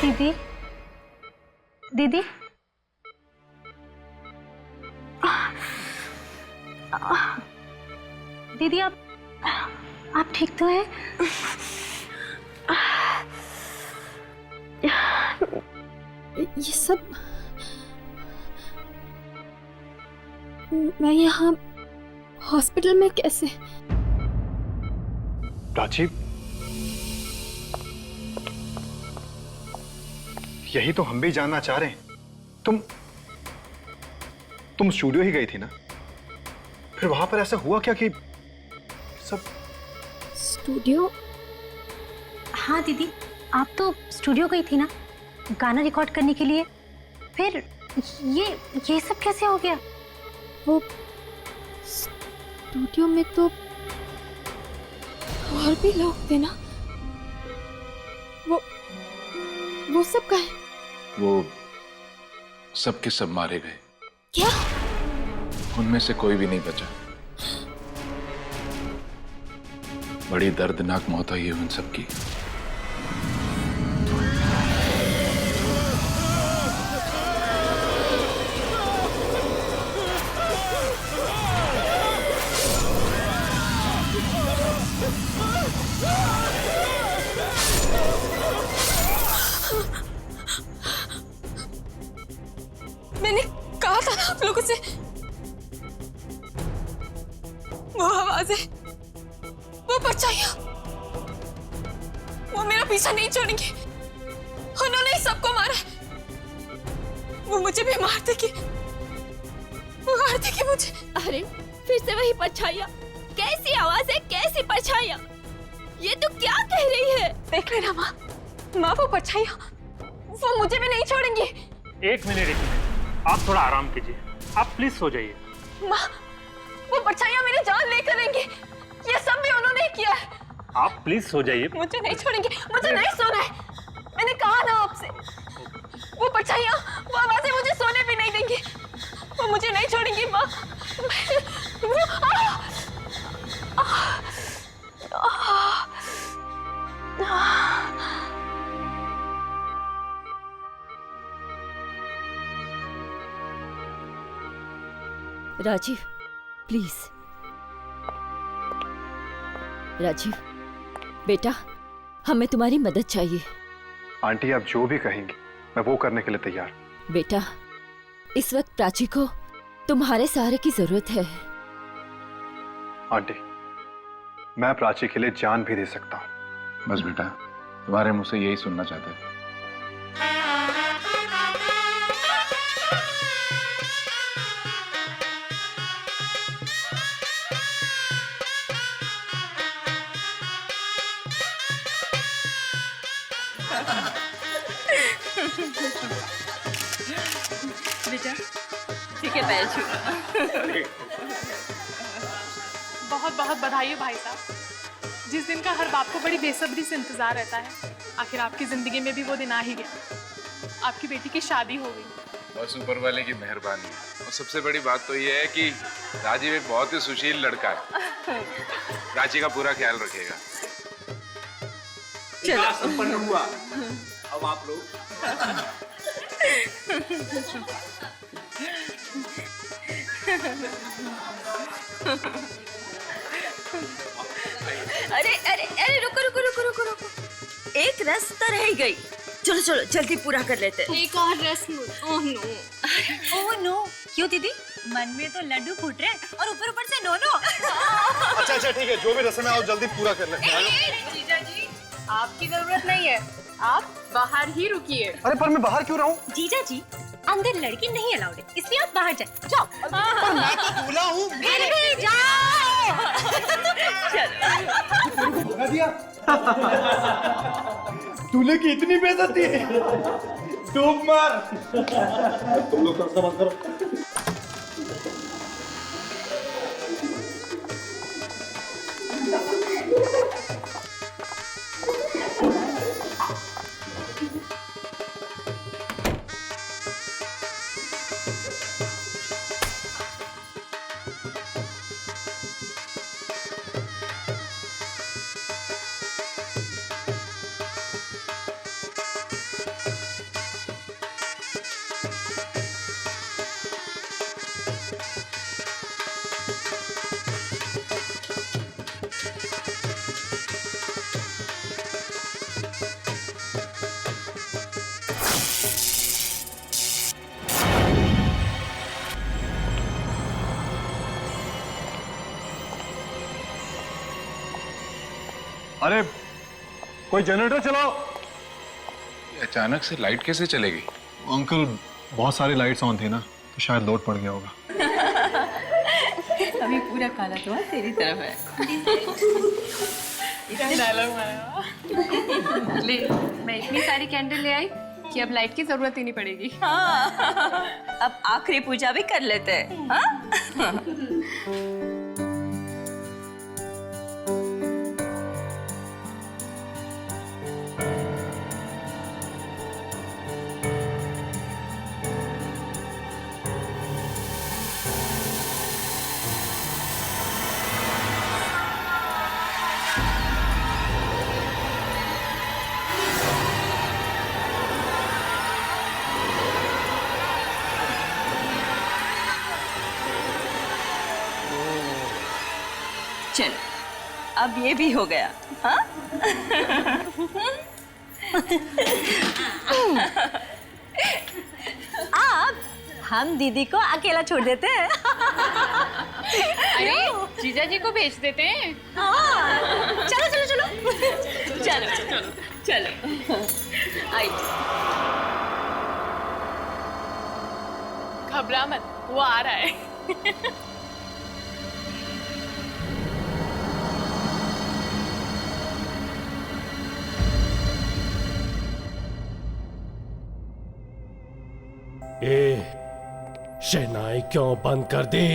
B: दीदी, दीदी, दीदी आप ठीक तो हैं? ये सब मैं यहाँ हॉस्पिटल में कैसे?
K: प्राची, यही तो हम भी जानना चाह रहे हैं। तुम स्टूडियो ही गई थी ना? फिर वहां पर ऐसा हुआ क्या कि सब?
B: स्टूडियो? हाँ दीदी, आप तो स्टूडियो गई थी ना गाना रिकॉर्ड करने के लिए। फिर ये सब कैसे हो गया? वो स्टूडियो में तो और भी लोग थे ना, वो सब कहाँ हैं?
P: वो सब के सब मारे गए।
B: क्या?
P: उनमें से कोई भी नहीं बचा। बड़ी दर्दनाक मौत हुई है उन सबकी।
N: मैंने कहा था ना आप लोगों से, वो आवाजें, वो परछाइयां, वो मेरा पीछा नहीं छोड़ेंगे। उन्होंने ही सबको मारा। वो मुझे भी मार देगी, वो मार देगी मुझे।
B: अरे फिर से वही परछाइयां, कैसी आवाजें, कैसी परछाइयां? ये तो क्या कह रही है?
N: देख लेना माँ, वो परछाइयां, वो मुझे भी नहीं छोड़ेंगी।
T: एक मिनट, आप थोड़ा आराम कीजिए। आप प्लीज सो जाइए।
N: माँ, वो परछाइयां मेरी जान लेकर रहेंगी। ये सब भी उन्होंने ही किया है।
T: आप प्लीज सो जाइए।
N: मुझे नहीं छोड़ेंगे, मुझे नहीं सोना है। मैंने कहा ना आपसे, वो परछाइयां, वो आवाजें मुझे सोने भी नहीं देंगी। वो मुझे नहीं छोड़ेंगी माँ।
U: राजीव प्लीज। राजीव बेटा, हमें तुम्हारी मदद चाहिए।
K: आंटी आप जो भी कहेंगी मैं वो करने के लिए तैयार।
U: बेटा, इस वक्त प्राची को तुम्हारे सहारे की जरूरत है।
K: आंटी मैं प्राची के लिए जान भी दे सकता हूँ।
P: बस बेटा, तुम्हारे मुंह से यही सुनना चाहते थे।
N: बेटा ठीक है, पैर छू।
V: बहुत बहुत बधाई हो भाई साहब, जिस दिन का हर बाप को बड़ी बेसब्री से इंतजार रहता है, आखिर आपकी जिंदगी में भी वो दिन आ ही गया। आपकी बेटी की शादी हो गई।
P: बस ऊपर वाले की मेहरबानी है। और सबसे बड़ी बात तो ये है कि राजीव एक बहुत ही सुशील लड़का है। प्राची का पूरा ख्याल रखेगा।
U: चलो
F: संपन्न हुआ। अब आप लोग
U: अरे अरे अरे रुको रुको रुको रुको रुको, एक रस्म तो रह गई। चलो चलो जल्दी पूरा कर लेते।
S: एक और रस्म। Oh no.
B: ओह नो, क्यों दीदी? मन में तो लड्डू फूट रहे और ऊपर ऊपर से नो नो।
K: अच्छा अच्छा ठीक है, जो भी रस्म है आप जल्दी पूरा कर लेते हैं।
V: जीजा जी, आपकी जरूरत नहीं है, आप बाहर ही रुकिए।
K: अरे पर मैं बाहर क्यों रहूं?
B: जीजा जी, अंदर लड़की नहीं अलाउड है, इसलिए आप बाहर जाए। जाओ।
K: पर मैं तो दूल्हा हूँ।
B: फिर भी जाओ।
E: दूल्हे की इतनी बेइज्जती है। डूब मार। तुम लोग थोड़ा सा बंद करो।
K: अरे कोई जनरेटर चलाओ।
P: अचानक से लाइट कैसे चलेगी?
K: अंकल बहुत सारी लाइट्स ऑन थी ना, तो शायद लोड पड़ गया होगा।
U: अभी पूरा काला तो तेरी तरफ है।
V: डायलॉग मारा। ले, मैं इतनी सारी कैंडल ले आई कि अब लाइट की जरूरत ही नहीं पड़ेगी।
U: हाँ, अब आखिरी पूजा भी कर लेते हैं। हाँ? चलो अब ये भी हो गया। हाँ?
B: अब हम दीदी को अकेला छोड़ देते हैं।
V: अरे जीजा जी को भेज देते हैं।
B: हाँ, चलो चलो चलो
U: चलो चलो चलो। आई
V: घबरा मत, वो आ रहा है।
A: शहनाई क्यों बंद कर दी?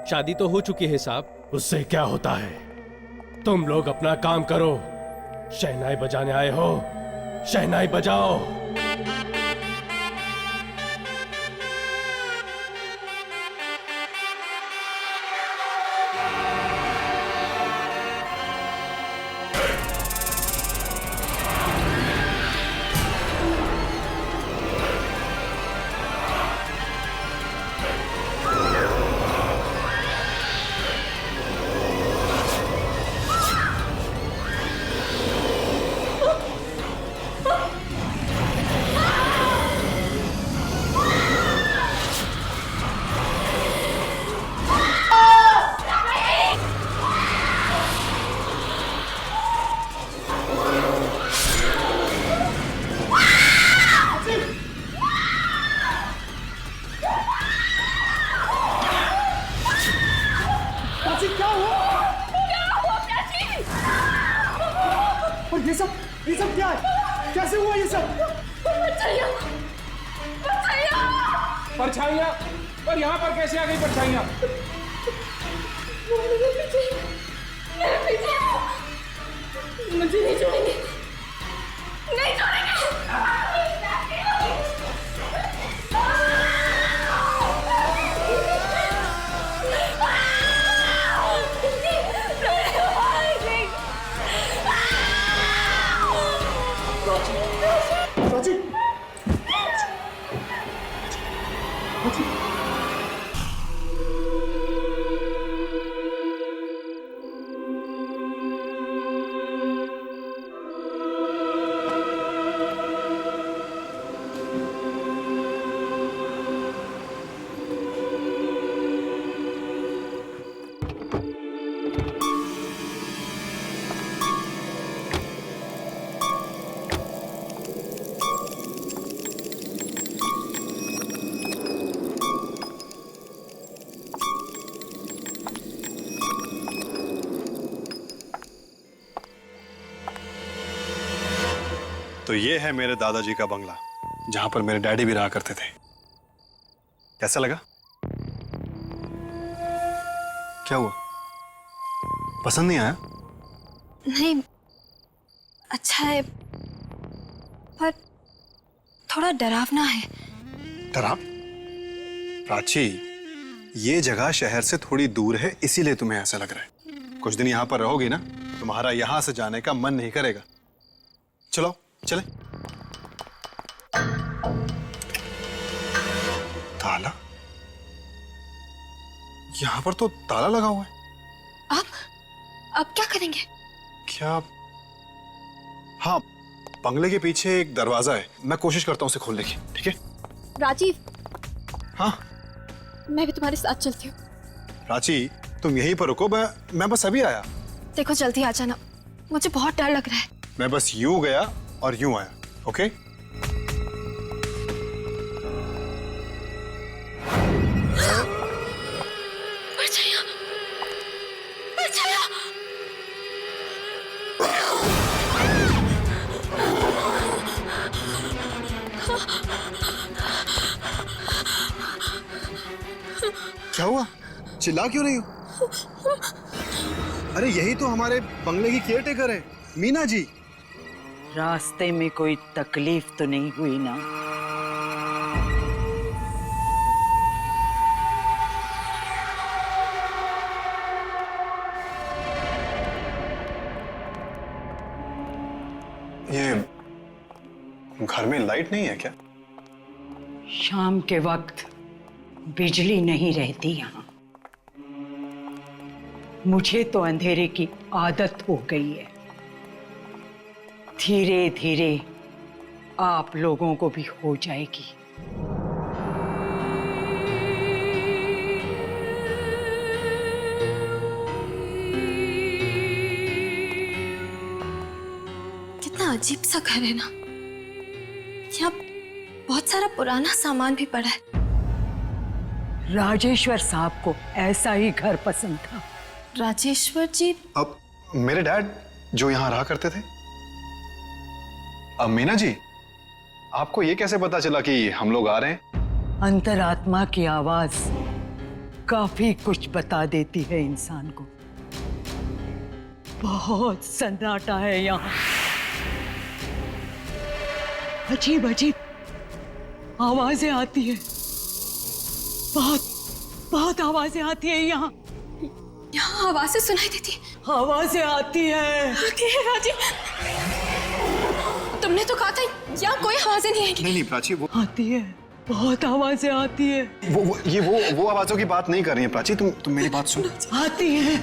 L: शादी तो हो चुकी है साहब।
A: उससे क्या होता है? तुम लोग अपना काम करो। शहनाई बजाने आए हो, शहनाई बजाओ।
D: ये सब क्या है? कैसे हुआ ये सब?
P: परछाइयाँ, पर यहाँ पर कैसे आ गई परछाइयाँ?
N: मुझे नहीं छोड़ेंगे, नहीं छोड़ेंगे।
D: प्राची,
K: तो ये है मेरे दादाजी का बंगला, जहां पर मेरे डैडी भी रहा करते थे। कैसा लगा? क्या हुआ? पसंद नहीं आया?
S: नहीं, अच्छा है पर थोड़ा डरावना है।
K: डराव? प्राची, ये जगह शहर से थोड़ी दूर है, इसीलिए तुम्हें ऐसा लग रहा है। कुछ दिन यहां पर रहोगी ना, तुम्हारा यहां से जाने का मन नहीं करेगा। चलो चले। ताला? यहां पर तो ताला लगा हुआ है।
S: अब क्या करेंगे?
K: क्या? हाँ, बंगले के पीछे एक दरवाजा है, मैं कोशिश करता हूँ उसे खोलने की। ठीक है
S: राजीव।
K: हाँ,
S: मैं भी तुम्हारे साथ चलती हूँ।
K: प्राची, तुम यहीं पर रुको, मैं बस अभी आया।
S: देखो जल्दी आ जाना, मुझे बहुत डर लग रहा है।
K: मैं बस यूं गया और यूं आया। ओके? क्या हुआ? चिल्ला क्यों रही हो? अरे यही तो हमारे बंगले की केयरटेकर है, मीना जी।
H: रास्ते में कोई तकलीफ तो नहीं हुई ना?
K: ये घर में लाइट नहीं है क्या?
H: शाम के वक्त बिजली नहीं रहती यहाँ। मुझे तो अंधेरे की आदत हो गई है। धीरे धीरे आप लोगों को भी हो जाएगी।
S: कितना अजीब सा घर है ना। यहाँ बहुत सारा पुराना सामान भी पड़ा है।
H: राजेश्वर साहब को ऐसा ही घर पसंद था।
S: राजेश्वर जी?
K: अब मेरे डैड जो यहाँ रहा करते थे। अब मीना जी, आपको ये कैसे पता चला कि हम लोग आ रहे हैं?
H: अंतरात्मा की आवाज काफी कुछ बता देती है इंसान को। बहुत सन्नाटा है यहाँ। अजीब अजीब आवाजें आती है। बहुत आवाजें आती है यहाँ।
S: यहाँ आवाजें सुनाई देती है।
H: आवाजें आती है।
S: आती है राजीव। तुमने तो कहा था यहाँ कोई आवाजें नहीं आएगी।
K: नहीं प्राची, वो
H: आती है। बहुत आवाजें आती है।
K: वो आवाजों की बात नहीं कर रही है प्राची। तुम मेरी बात सुनो।
H: आती है।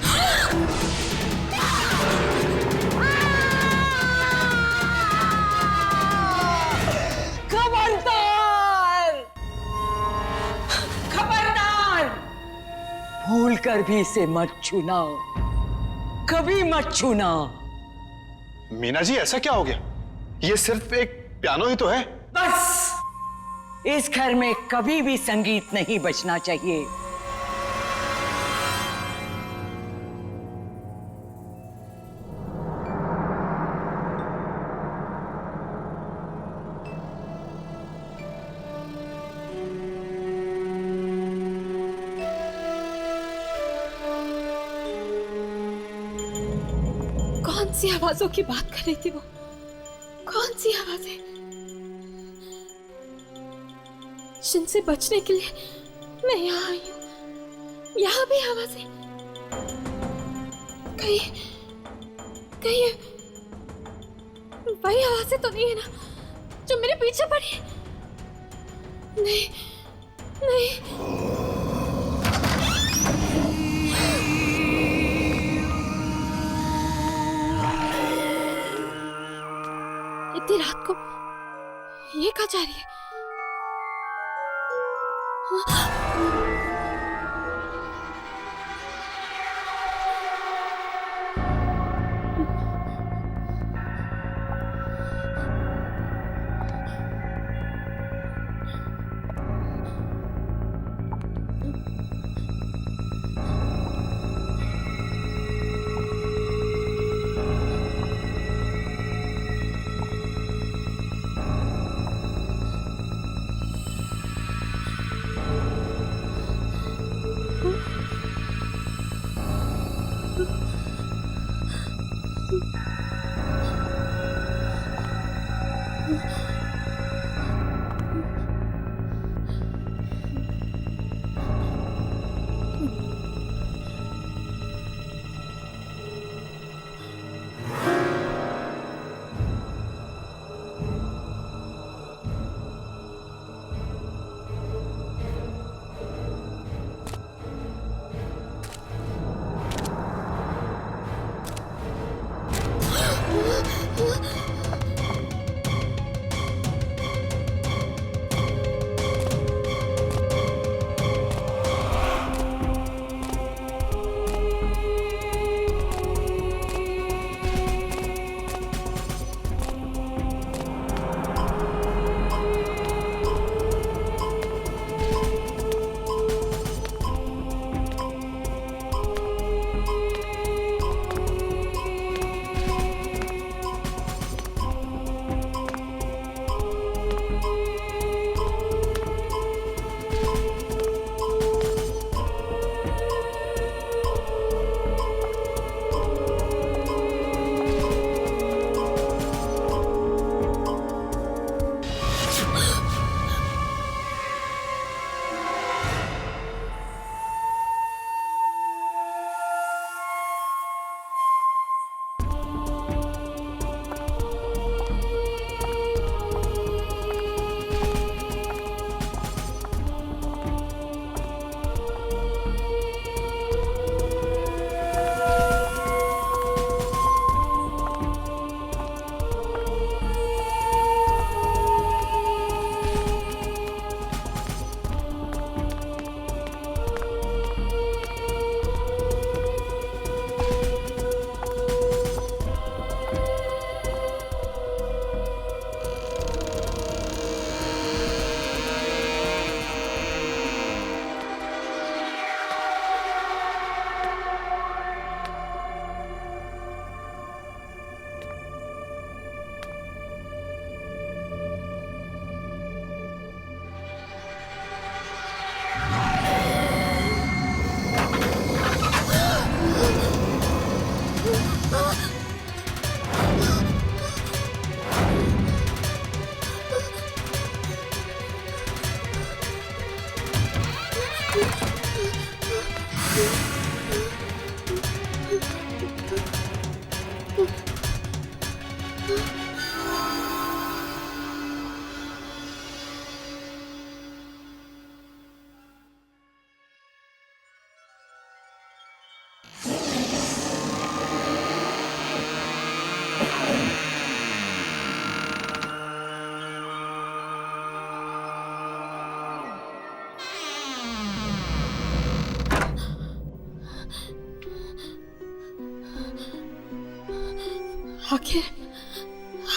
H: भूल कर भी इसे मत छूना, कभी मत छूना।
K: मीना जी, ऐसा क्या हो गया? ये सिर्फ एक पियानो ही तो है।
H: बस, इस घर में कभी भी संगीत नहीं बजना चाहिए।
N: सी आवाजों की बात कर रही थी वो? कौन सी आवाजें जिनसे बचने के लिए मैं यहाँ आई हूँ? यहाँ भी आवाजें, कहीं कहीं वही आवाजें तो नहीं है ना जो मेरे पीछे पड़ी है? नहीं नहीं, इतनी रात को ये कहाँ जा रही है?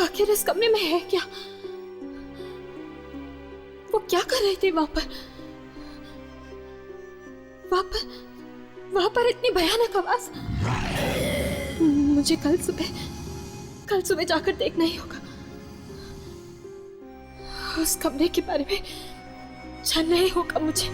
N: आखिर इस कमरे में है क्या? वो क्या कर रहे थे वहां पर इतनी भयानक आवाज? मुझे कल सुबह जाकर देखना ही होगा। उस कमरे के बारे में जानना ही होगा मुझे।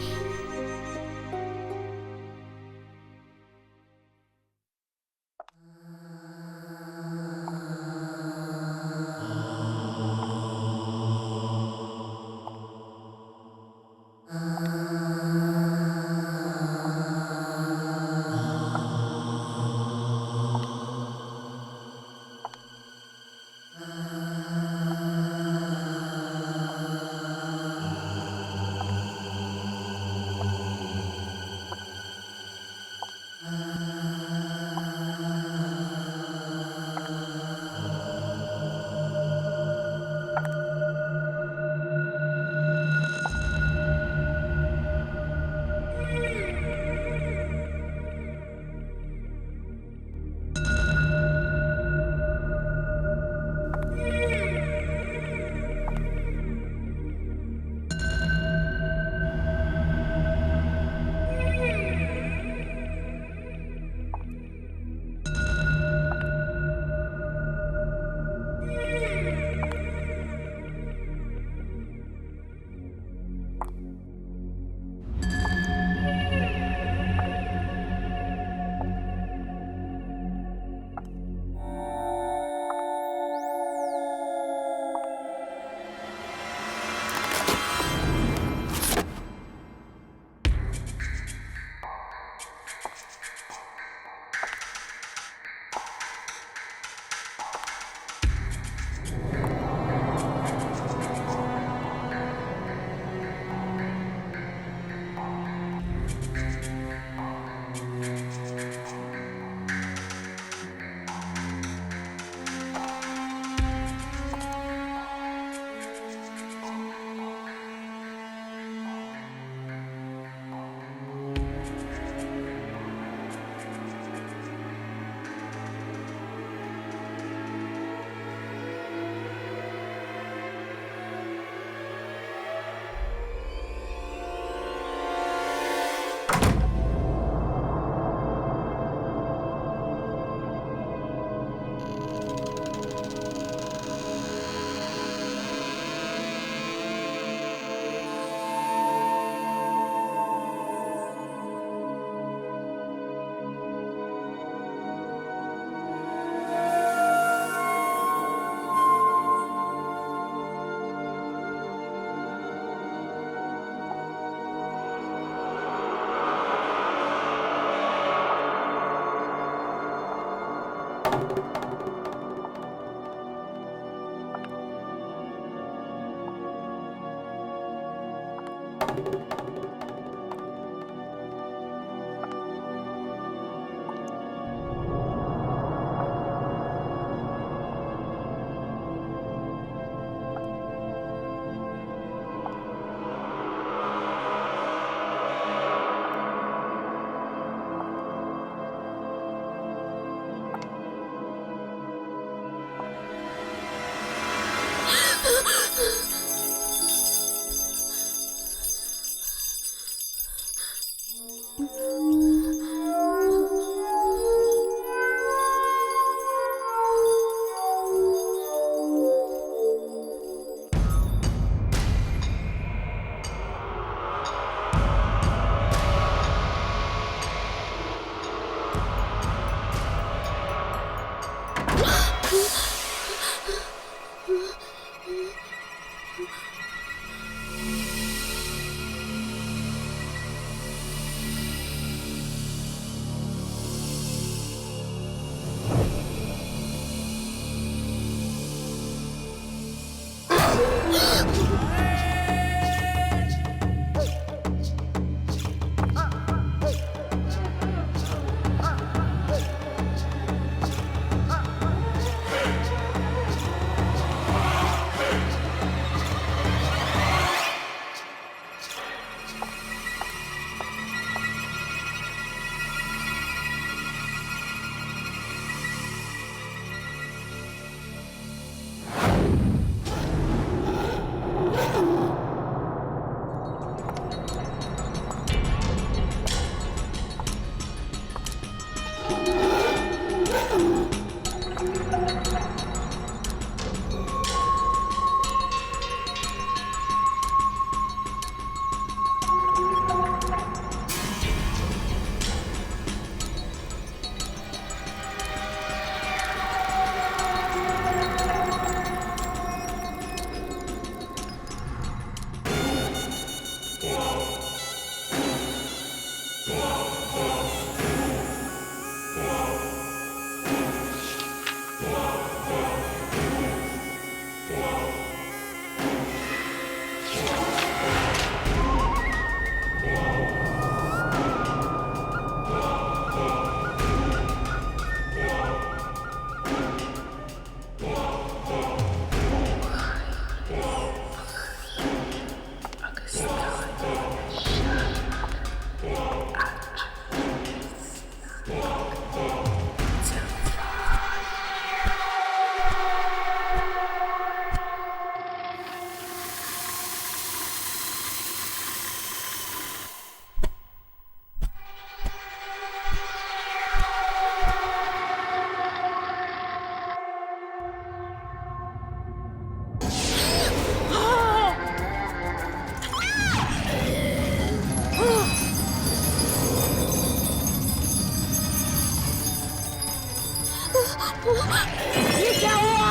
H: ये क्या हुआ?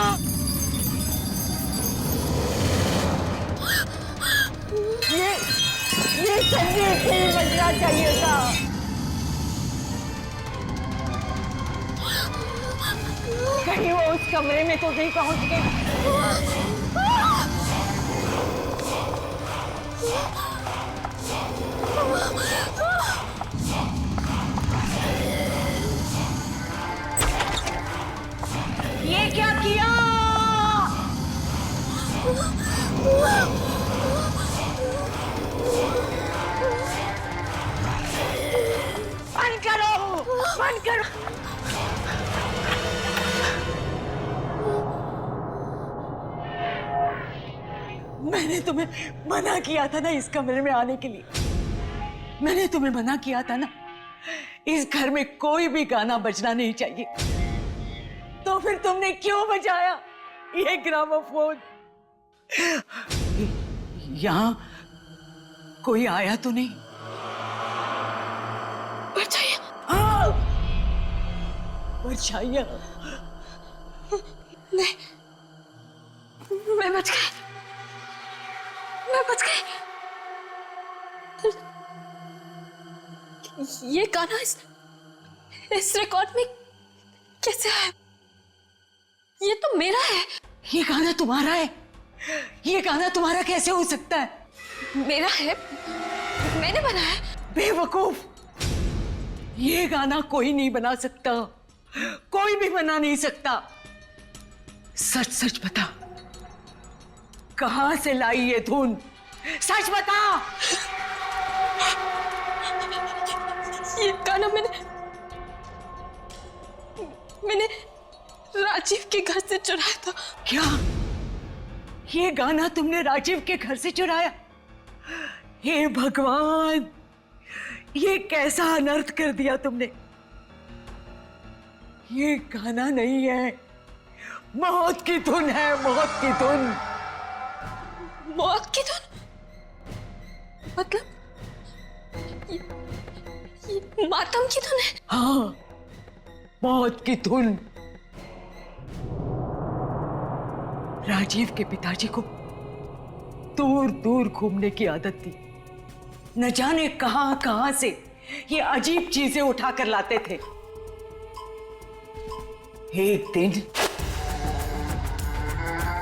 H: ये संगीत नहीं बजना चाहिए था। कहीं वो उस कमरे में तो नहीं पहुंच गई। ये क्या किया? बंद करो, बंद करो। मैंने तुम्हें मना किया था ना इस कमरे में आने के लिए। मैंने तुम्हें मना किया था ना, इस घर में कोई भी गाना बजना नहीं चाहिए। तो फिर तुमने क्यों बजाया ये ग्रामोफोन? यहाँ कोई आया तो नहीं? परछाइयाँ। हाँ, परछाइयाँ।
S: नहीं, मैं बच गई, मैं बच गई। ये गाना इस रिकॉर्ड में कैसे आया? ये तो मेरा है।
H: ये गाना तुम्हारा है? ये गाना तुम्हारा कैसे हो सकता है?
S: मेरा है, मैंने बनाया।
H: बेवकूफ, ये गाना कोई नहीं बना सकता, कोई भी बना नहीं सकता। सच सच बता, कहां से लाई ये धुन? सच बता।
S: ये गाना मैंने राजीव के घर से चुराया था।
H: क्या? ये गाना तुमने राजीव के घर से चुराया? हे भगवान, ये कैसा अनर्थ कर दिया तुमने। ये गाना नहीं है, मौत की धुन है, मौत की धुन।
N: मौत की धुन? मतलब ये मातम की धुन है?
H: हाँ, मौत की धुन। राजीव के पिताजी को दूर दूर घूमने की आदत थी। न जाने कहां कहां से ये अजीब चीजें उठाकर लाते थे। एक दिन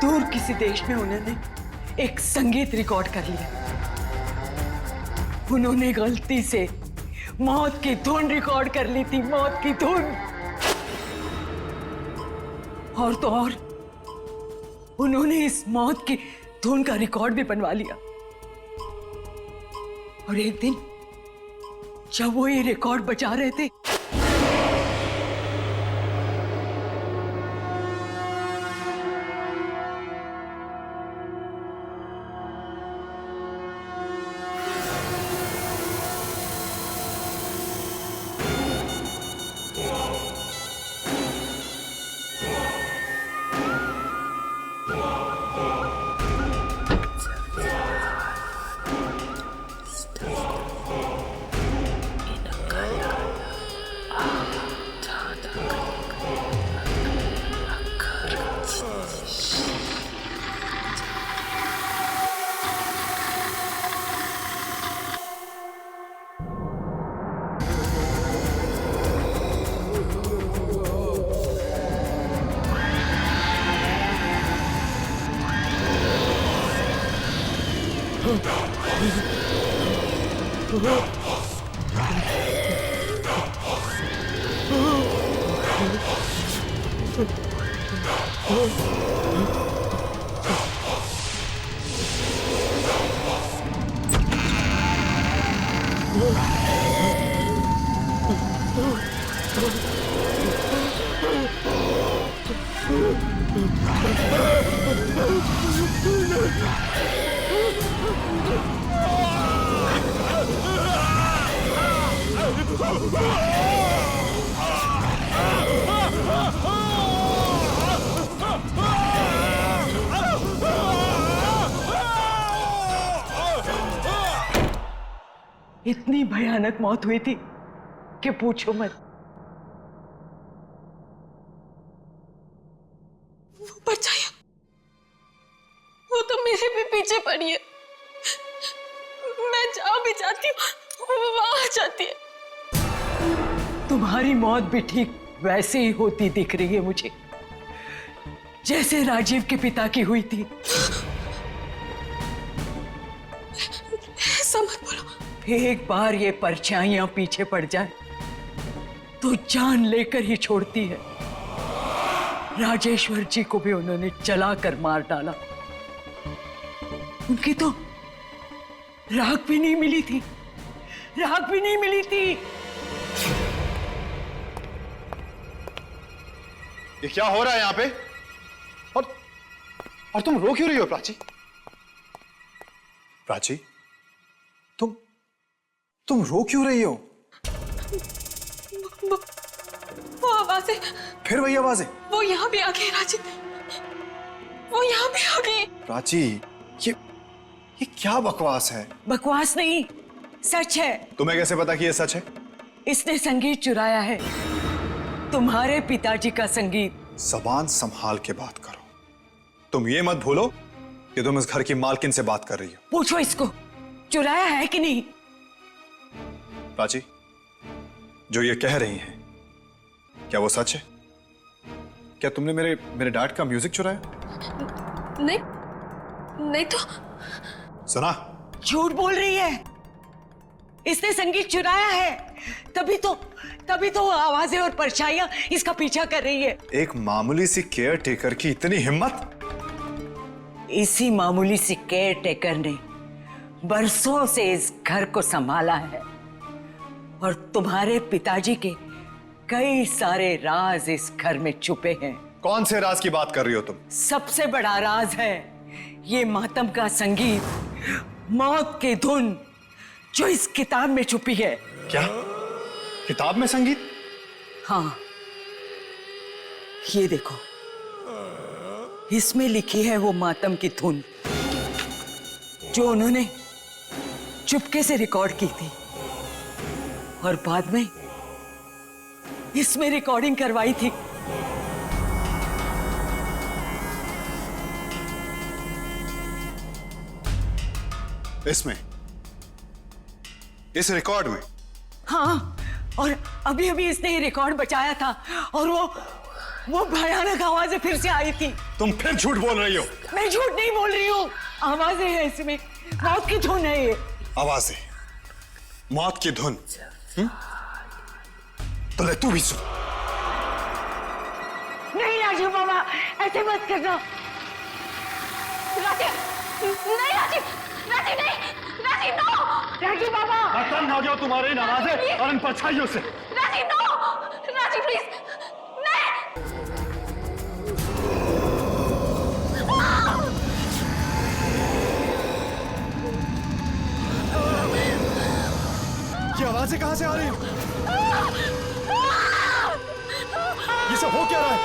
H: दूर किसी देश में उन्होंने एक संगीत रिकॉर्ड कर लिया। उन्होंने गलती से मौत की धुन रिकॉर्ड कर ली थी, मौत की धुन। और तो और उन्होंने इस मौत की धुन का रिकॉर्ड भी बनवा लिया। और एक दिन जब वो ये रिकॉर्ड बजा रहे थे, इतनी भयानक मौत हुई थी कि पूछो मत।
N: वो परछाई, वो तो मेरे भी पीछे पड़ी है। मैं जहां भी जाती हूँ वो वहां आ जाती है।
H: तुम्हारी मौत भी ठीक वैसे ही होती दिख रही है मुझे, जैसे राजीव के पिता की हुई थी।
N: ऐसा मत बोलो।
H: एक बार ये परछाइयां पीछे पड़ जाए तो जान लेकर ही छोड़ती है। राजेश्वर जी को भी उन्होंने जलाकर मार डाला। उनकी तो राख भी नहीं मिली थी, राख भी नहीं मिली थी।
K: ये क्या हो रहा है यहाँ पे? और तुम रो क्यों रही हो प्राची? प्राची, तुम रो क्यों रही हो?
N: वो आवाजें,
K: फिर वही आवाजें?
N: वो यहाँ भी आ गई राजीव, वो यहाँ भी आ गई।
K: प्राची, ये क्या बकवास है?
H: बकवास नहीं, सच है।
K: तुम्हें कैसे पता कि ये सच है?
H: इसने संगीत चुराया है, तुम्हारे पिताजी का संगीत।
K: जबान संभाल के बात करो। तुम ये मत भूलो कि तुम इस घर की मालकिन से बात कर रही हो।
H: पूछो इसको, चुराया है कि नहीं?
K: प्राची, जो ये कह रही हैं, क्या वो सच है? क्या तुमने मेरे डैड का म्यूजिक चुराया?
N: नहीं, नहीं तो।
K: सुना?
H: झूठ बोल रही है। इसने संगीत चुराया है, तभी तो आवाजें और परछाइयां इसका पीछा कर रही है।
K: एक मामूली सी केयर टेकर की इतनी हिम्मत?
H: इसी मामूली सी केयर टेकर ने बरसों से इस घर को संभाला है और तुम्हारे पिताजी के कई सारे राज इस घर में छुपे हैं।
K: कौन से राज की बात कर रही हो तुम?
H: सबसे बड़ा राज है ये मातम का संगीत, मौत की धुन जो इस किताब में छुपी है।
K: क्या किताब में संगीत?
H: हाँ, ये देखो, इसमें लिखी है वो मातम की धुन जो उन्होंने चुपके से रिकॉर्ड की थी और बाद में इसमें रिकॉर्डिंग करवाई थी।
K: इसमें, इस रिकॉर्ड में?
H: हाँ, और अभी अभी इसने ये रिकॉर्ड बचाया था और वो भयानक आवाजें फिर से आई थी।
K: तुम फिर झूठ बोल रही हो।
H: मैं झूठ नहीं बोल रही हूँ, आवाजें हैं इसमें, मौत की धुन है ये।
K: आवाजें, मौत की धुन। तो ले तू भी सुन।
H: नहीं राजीव बाबा, ऐसे मत करना। राजीव, नहीं राजीव, राजीव नहीं, राजीव नो, राजीव बाबा।
D: खत्म हो जाओ तुम्हारी आवाजें और इन परछाइयों से।
H: राजीव नो, राजीव प्लीज, नहीं।
D: ये आवाजें कहां से आ रही हैं? ये सब हो क्या रहा है?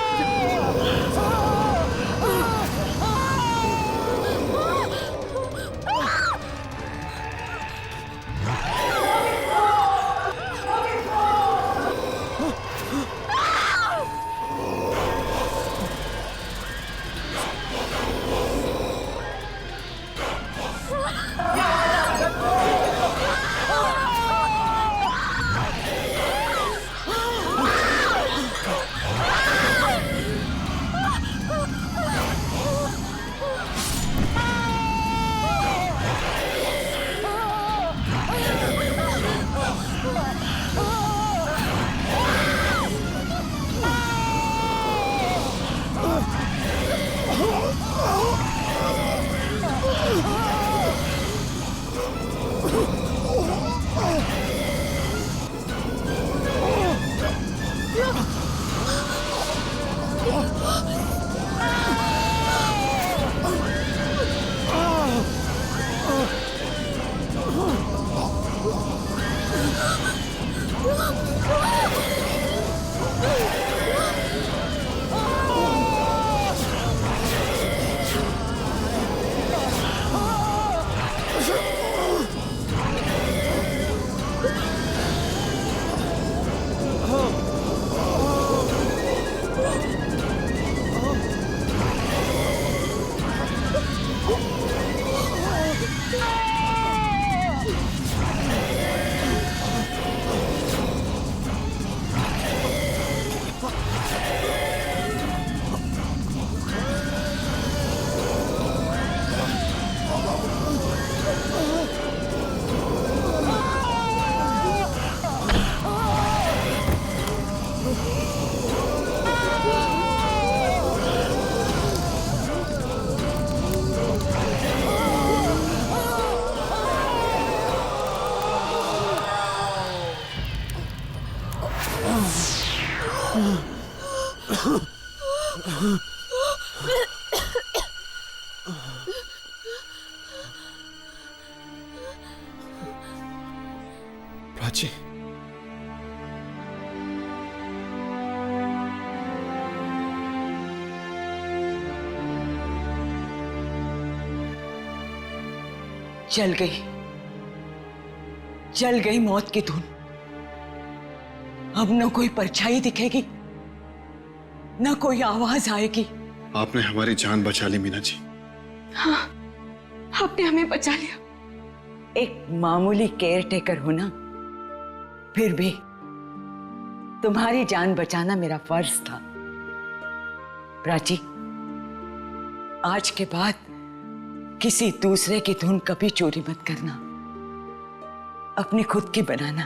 D: प्राची,
H: जल गई मौत की धुन। अब न कोई परछाई दिखेगी, न कोई आवाज आएगी।
K: आपने हमारी जान बचा ली मीना जी।
N: हाँ, आपने हमें बचा लिया।
H: एक मामूली केयर टेकर हो ना, फिर भी तुम्हारी जान बचाना मेरा फर्ज था। प्राची, आज के बाद किसी दूसरे की धुन कभी चोरी मत करना, अपनी खुद की बनाना।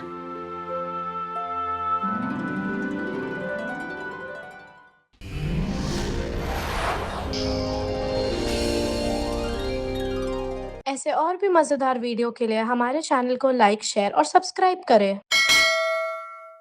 V: ऐसे और भी मजेदार वीडियो के लिए हमारे चैनल को लाइक, शेयर और सब्सक्राइब करें।